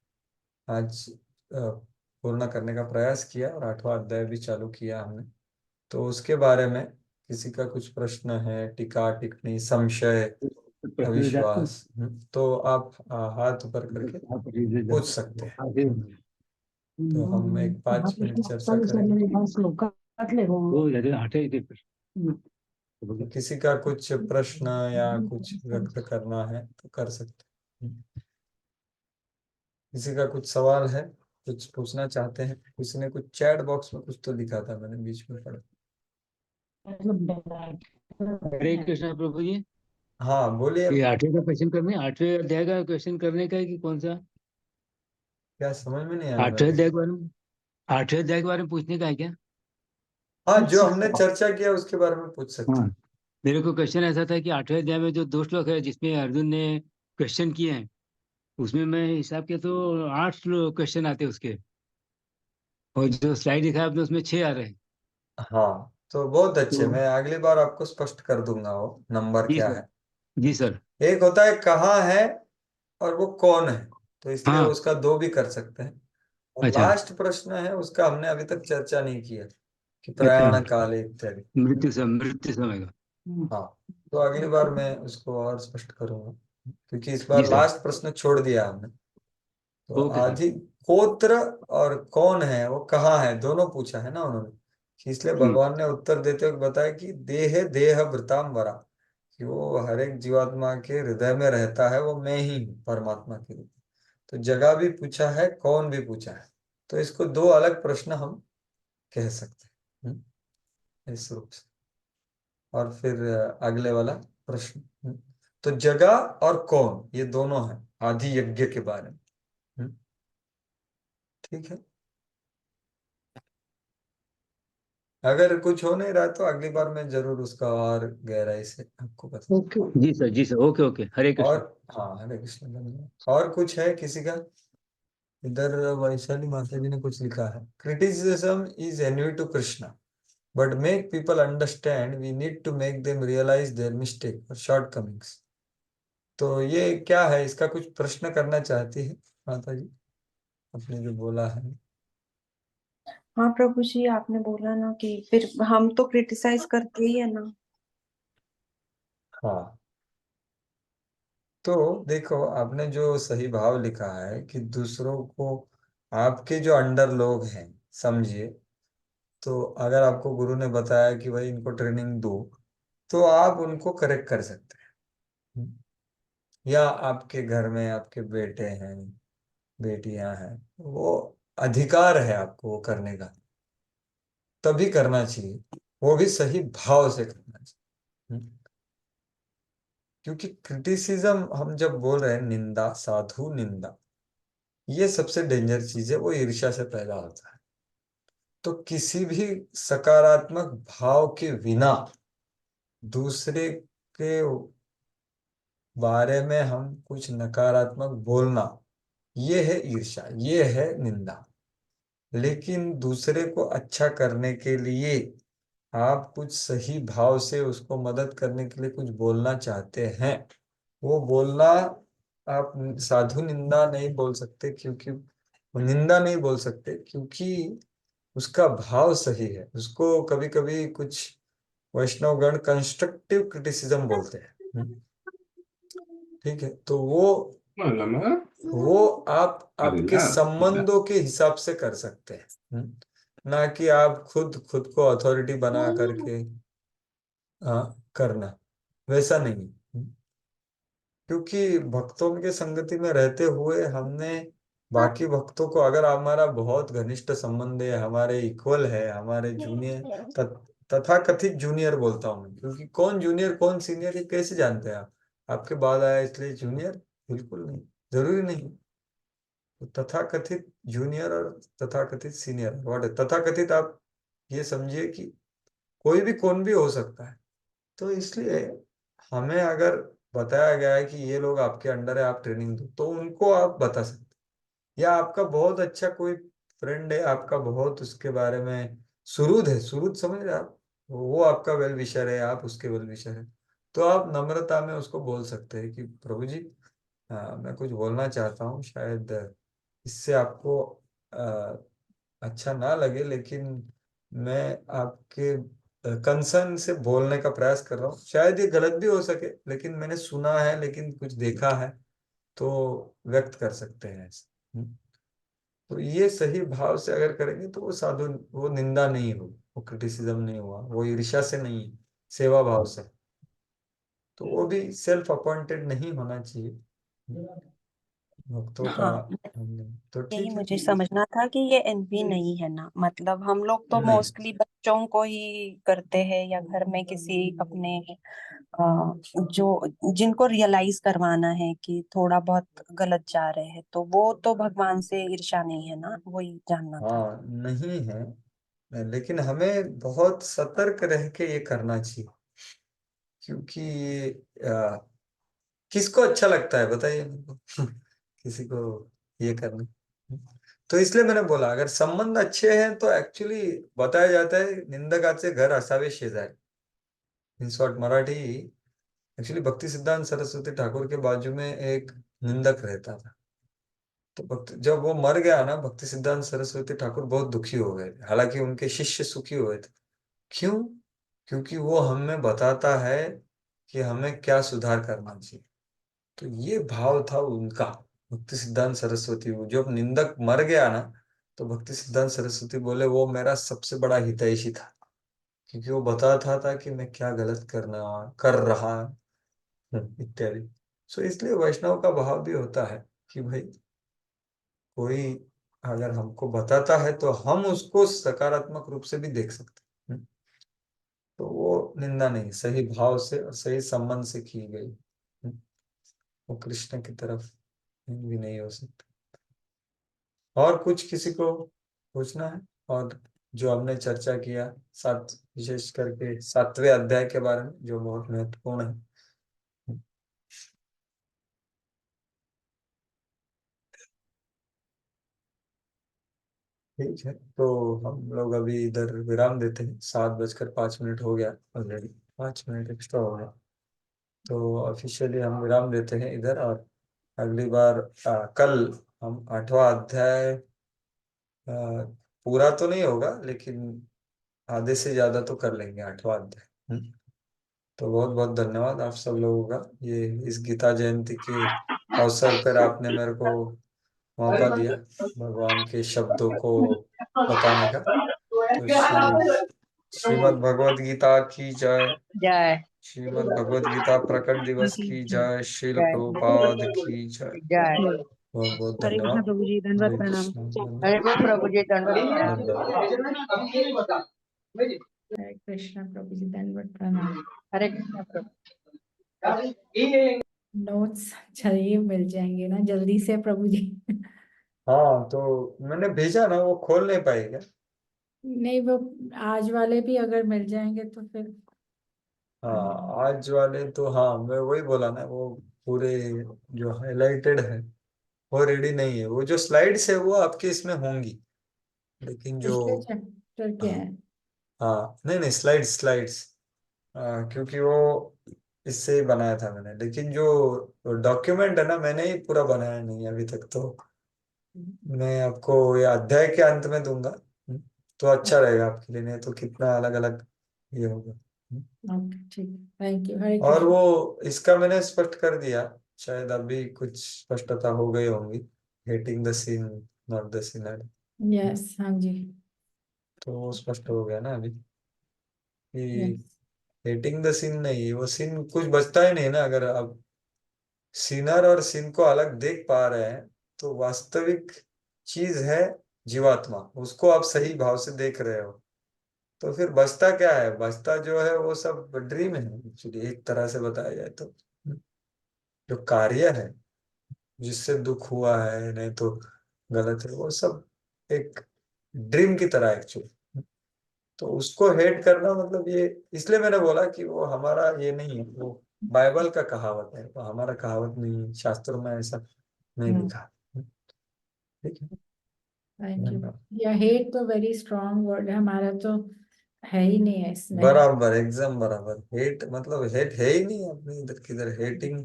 आज पूर्ण करने का प्रयास किया और 8वां अध्याय भी चालू किया हमने, तो उसके बारे में किसी का कुछ प्रश्न है, टीका टिप्पणी, संशय, अविश्वास, तो आप हाथ ऊपर करके पूछ सकते हैं। तो हम एक 5 मिनट चर्चा करेंगे। तो किसी का कुछ प्रश्न या कुछ व्यक्त करना है तो कर सकते हैं। किसी का कुछ सवाल है, कुछ पूछना चाहते हैं? किसी ने कुछ चैट बॉक्स में कुछ तो लिखा था, मैंने बीच में पढ़ा। हरे कृष्णा प्रभु जी। हाँ बोलिए। ये 8वें का क्वेश्चन करने, 8वें अध्याय का क्वेश्चन करने का है कि कौन सा? क्या समझ में नहीं आया 8वें मेरे अध्याय के बारे में, 8वें अध्याय के बारे में पूछने का है क्या? हाँ, जो हमने चर्चा किया उसके बारे में पूछ सकते हाँ, हैं। मेरे को क्वेश्चन ऐसा था कि 8वें अध्याय में जो 2 श्लोक है जिसमें अर्जुन ने क्वेश्चन किए हैं, उसमें मैं हिसाब किया तो 8 क्वेश्चन आते हैं उसके, और जो स्लाइड दिखा है आपने उसमें 6 आ रहे हैं। हाँ, तो बहुत अच्छे। तो मैं अगली बार आपको स्पष्ट कर दूंगा वो नंबर जी क्या सर, है। जी सर। एक होता है कहाँ है और वो कौन है, तो इसलिए हाँ, उसका 2 भी कर सकते हैं। और अच्छा, लास्ट प्रश्न है, उसका हमने अभी तक चर्चा नहीं किया कि अच्छा, प्रयाण काल इत्यादि। मृत्यु समय का। हाँ, तो अगली बार मैं उसको और स्पष्ट करूंगा, क्योंकि इस जी बार सर, लास्ट प्रश्न छोड़ दिया हमने। तो ओके सर। आदि गोत्र और कौन है, वो कहाँ है, दोनों पूछा है ना उन्होंने। इसलिए भगवान ने उत्तर देते हुए बताया कि देह देह वृताम वरा, कि वो हर एक जीवात्मा के हृदय में रहता है, वो मैं ही हूँ परमात्मा के रूप में। तो जगह भी पूछा है, कौन भी पूछा है। तो इसको 2 अलग प्रश्न हम कह सकते हैं इस रूप से। और फिर अगले वाला प्रश्न, तो जगह और कौन, ये दोनों है आदि यज्ञ के बारे में। ठीक है। अगर कुछ हो नहीं रहा तो अगली बार मैं जरूर उसका और गहराई से आपको बता। ओके जी सर, ओके ओके, हरे और कृष्ण। हाँ, हरे कृष्ण, धन्यवाद। और कुछ है किसी का? इधर वैशाली माता जी ने कुछ लिखा है, criticism is envy to Krishna but make people understand we need to make them realise their mistake और शॉर्टकमिंग्स। तो ये क्या है, इसका कुछ प्रश्न करना चाहती है माता जी, आपने जो बोला है? हाँ प्रभु जी, आपने बोला ना कि फिर हम तो क्रिटिसाइज करते ही है ना। हाँ, तो देखो, आपने जो सही भाव लिखा है कि दूसरों को, आपके जो अंडर लोग हैं, समझिए, तो अगर आपको गुरु ने बताया कि भाई इनको ट्रेनिंग दो, तो आप उनको करेक्ट कर सकते हैं। या आपके घर में आपके बेटे हैं, बेटियां हैं, वो अधिकार है आपको वो करने का, तभी करना चाहिए, वो भी सही भाव से करना चाहिए। क्योंकि क्रिटिसिज्म हम जब बोल रहे हैं, निंदा, साधु निंदा, ये सबसे डेंजर चीज है, वो ईर्ष्या से पैदा होता है। तो किसी भी सकारात्मक भाव के बिना दूसरे के बारे में हम कुछ नकारात्मक बोलना, ये है ईर्ष्या, ये है निंदा। लेकिन दूसरे को अच्छा करने के लिए आप कुछ सही भाव से उसको मदद करने के लिए कुछ बोलना चाहते हैं, वो बोलना, आप साधु निंदा नहीं बोल सकते, क्योंकि निंदा नहीं बोल सकते, क्योंकि उसका भाव सही है। उसको कभी कभी कुछ वैष्णवगण कंस्ट्रक्टिव क्रिटिसिज्म बोलते हैं। ठीक है, तो वो आप आपके संबंधों के हिसाब से कर सकते हैं। ना कि आप खुद खुद को अथॉरिटी बना करके करना, वैसा नहीं। क्योंकि भक्तों के संगति में रहते हुए हमने बाकी भक्तों को, अगर हमारा बहुत घनिष्ठ संबंध है, हमारे इक्वल है, हमारे जूनियर, तथा कथित जूनियर बोलता हूँ मैं, क्योंकि कौन जूनियर कौन सीनियर ये कैसे जानते हैं आप? आपके बाद आया इसलिए जूनियर? बिल्कुल नहीं, जरूरी नहीं। तो तथाकथित जूनियर और तथाकथित सीनियर, व्हाट है तथाकथित? आप ये समझिए कि कोई भी कौन भी हो सकता है। तो इसलिए हमें अगर बताया गया है कि ये लोग आपके अंडर है, आप ट्रेनिंग दो, तो उनको आप बता सकते हैं। या आपका बहुत अच्छा कोई फ्रेंड है, आपका बहुत उसके बारे में सुरुद है, सुरुद समझ रहे हैं आप, वो आपका वेल विशर है, आप उसके वेल विशर है, तो आप नम्रता में उसको बोल सकते हैं कि प्रभु जी, मैं कुछ बोलना चाहता हूँ, शायद इससे आपको अच्छा ना लगे, लेकिन मैं आपके कंसर्न से बोलने का प्रयास कर रहा हूँ, शायद ये गलत भी हो सके, लेकिन मैंने सुना है, लेकिन कुछ देखा है, तो व्यक्त कर सकते हैं ऐसे। तो ये सही भाव से अगर करेंगे तो वो साधु, वो निंदा नहीं हो, वो क्रिटिसिज्म नहीं हुआ, वो ईर्ष्या से नहीं है, सेवा भाव से। तो वो भी सेल्फ अपॉइंटेड नहीं होना चाहिए भक्तों का। हाँ, तो यही ठीक है। मुझे समझना था कि ये एनवी नहीं है ना, मतलब हम लोग तो नहीं, मोस्टली बच्चों को ही करते हैं या घर में किसी अपने जो जिनको रियलाइज करवाना है कि थोड़ा बहुत गलत जा रहे हैं, तो वो तो भगवान से ईर्ष्या नहीं है ना, वही जानना था। हाँ, नहीं है, लेकिन हमें बहुत सतर्क रह के ये करना चाहिए, क्योंकि आ, किसको अच्छा लगता है बताइए मेरे को? किसी को ये करना। तो इसलिए मैंने बोला, अगर संबंध अच्छे हैं तो एक्चुअली बताया जाता है, निंदकाचे घर असावे शेजारी। इन शॉर्ट मराठी, एक्चुअली भक्ति सिद्धांत सरस्वती ठाकुर के बाजू में एक निंदक रहता था। तो भक्त जब वो मर गया ना, भक्ति सिद्धांत सरस्वती ठाकुर बहुत दुखी हो गए थे, हालांकि उनके शिष्य सुखी हुए थे। क्यों? क्योंकि वो हमें बताता है कि हमें क्या सुधार करना चाहिए। तो ये भाव था उनका। भक्ति सिद्धांत सरस्वती, वो जब निंदक मर गया ना, तो भक्ति सिद्धांत सरस्वती बोले वो मेरा सबसे बड़ा हितैषी था, क्योंकि वो बताता था कि मैं क्या गलत कर रहा इत्यादि। सो इसलिए वैष्णव का भाव भी होता है कि भाई कोई अगर हमको बताता है तो हम उसको सकारात्मक रूप से भी देख सकते हैं। तो वो निंदा नहीं, सही भाव से और सही संबंध से की गई। वो कृष्ण की तरफ भी नहीं हो सकती। और कुछ किसी को पूछना है? और जो हमने चर्चा किया, विशेष करके 7वें अध्याय के बारे में, जो बहुत महत्वपूर्ण है। ठीक है, तो हम लोग अभी इधर विराम देते हैं। 7:05 हो गया ऑलरेडी, 5 मिनट एक्स्ट्रा हो गया, तो ऑफिशियली हम विराम देते हैं इधर। और अगली बार कल हम 8वां अध्याय पूरा तो नहीं होगा, लेकिन आधे से ज्यादा तो कर लेंगे 8वां अध्याय। तो बहुत बहुत धन्यवाद आप सब लोगों का, ये इस गीता जयंती के अवसर पर आपने मेरे को मौका दिया भगवान के शब्दों को बताने का। तो श्रीमद् भगवद गीता की जय। जय श्रीमद् भगवद गीता प्रकट दिवस की जय। श्रील जय प्रभुपाद की जय। जय। बहुत बहुत हरे कृष्णा धन्यवाद। प्रभु जी, दंडवत हरे प्रणाम। कृष्ण। हरे कृष्ण प्रभु जी, दंडवत प्रणाम। धन्यवाद। हरे कृष्णा प्रभु जी, दंडवत प्रणाम। हरे कृष्ण प्रभु। नोट्स चाहिए मिल जाएंगे ना जल्दी से प्रभु जी? हाँ, तो मैंने भेजा ना, वो खोल नहीं पाएगा। नहीं, वो आज वाले भी अगर मिल जाएंगे तो फिर हाँ, आज वाले तो, हाँ मैं वही बोला ना, वो पूरे जो हाईलाइटेड है वो रेडी नहीं है। वो जो स्लाइड्स है वो आपके इसमें होंगी, लेकिन जो, पिछले चैप्टर के हैं। हाँ नहीं नहीं, स्लाइड्स स्लाइड्स, क्योंकि वो इससे ही बनाया था मैंने, लेकिन जो डॉक्यूमेंट है ना, मैंने ही पूरा बनाया नहीं अभी तक। तो मैं आपको ये अध्याय के अंत में दूंगा, तो अच्छा रहेगा आपके लिए, नहीं तो कितना अलग अलग ये होगा। ओके, ठीक, थैंक यू। हरे और कृष्ण। वो इसका मैंने स्पष्ट कर दिया, शायद अभी कुछ स्पष्टता हो गई होगी। Hating the sin not the sinner, yes, हाँ जी। तो वो स्पष्ट हो गया ना अभी कि यस। हेटिंग द सीन नहीं, वो सीन कुछ बचता ही नहीं ना। अगर आप सीनर और सीन को अलग देख पा रहे हैं, तो वास्तविक चीज है जीवात्मा, उसको आप सही भाव से देख रहे हो, तो फिर बचता क्या है? बचता जो है वो सब ड्रीम है एक्चुअली, एक तरह से बताया जाए तो। जो कार्य है, जिससे दुख हुआ है, नहीं तो गलत है, वो सब एक ड्रीम की तरह एक्चुअली। तो उसको हेट करना मतलब ये, इसलिए मैंने बोला कि वो हमारा ये नहीं है, वो बाइबल का कहावत है, वो हमारा कहावत नहीं है, शास्त्रों में ऐसा नहीं लिखा। ठीक है, थैंक यू। धन्यवाद। या हेट तो वेरी स्ट्रॉन्ग वर्ड है, हमारा तो है ही नहीं है इसमें। बराबर, एकदम बराबर। हेट मतलब हेट है ही नहीं अपनी इधर किधर। हेटिंग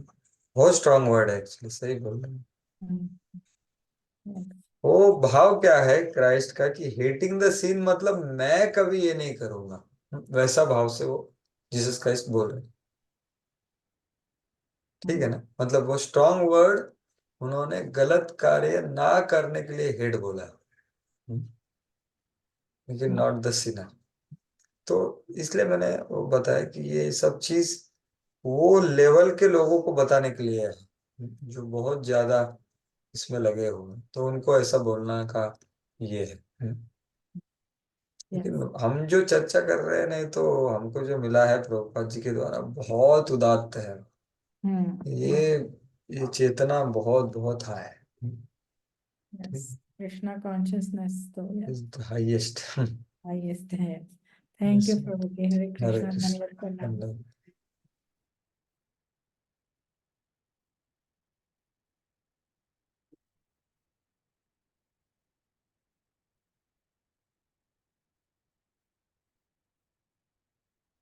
बहुत स्ट्रांग वर्ड है एक्चुअली, सही बोल रहे हैं। हम्म, वो भाव क्या है क्राइस्ट का कि हेटिंग द सीन मतलब मैं कभी ये नहीं करूंगा, वैसा भाव से वो जीसस क्राइस्ट बोल रहे हैं। ठीक है ना, मतलब वो स्ट्रांग वर्ड, उन्होंने गलत कार्य ना करने के लिए हेट बोला है, लेकिन नॉट द सिनर। तो इसलिए मैंने वो बताया कि ये सब चीज वो लेवल के लोगों को बताने के लिए है, जो बहुत ज्यादा इसमें लगे हुए हैं, तो उनको ऐसा बोलना का ये है। लेकिन yes, हम जो चर्चा कर रहे हैं, नहीं तो हमको जो मिला है प्रभुपाद जी के द्वारा बहुत उदात्त है। ये ये चेतना बहुत बहुत हाई है। यस, कृष्णा कॉन्शियसनेस तो इज द हाईएस्ट। हाईएस्ट है। थैंक यू प्रभु जी। हरे हरे कृष्णा, कृष्ण, धन्यवाद प्रणाम। धन्यवाद।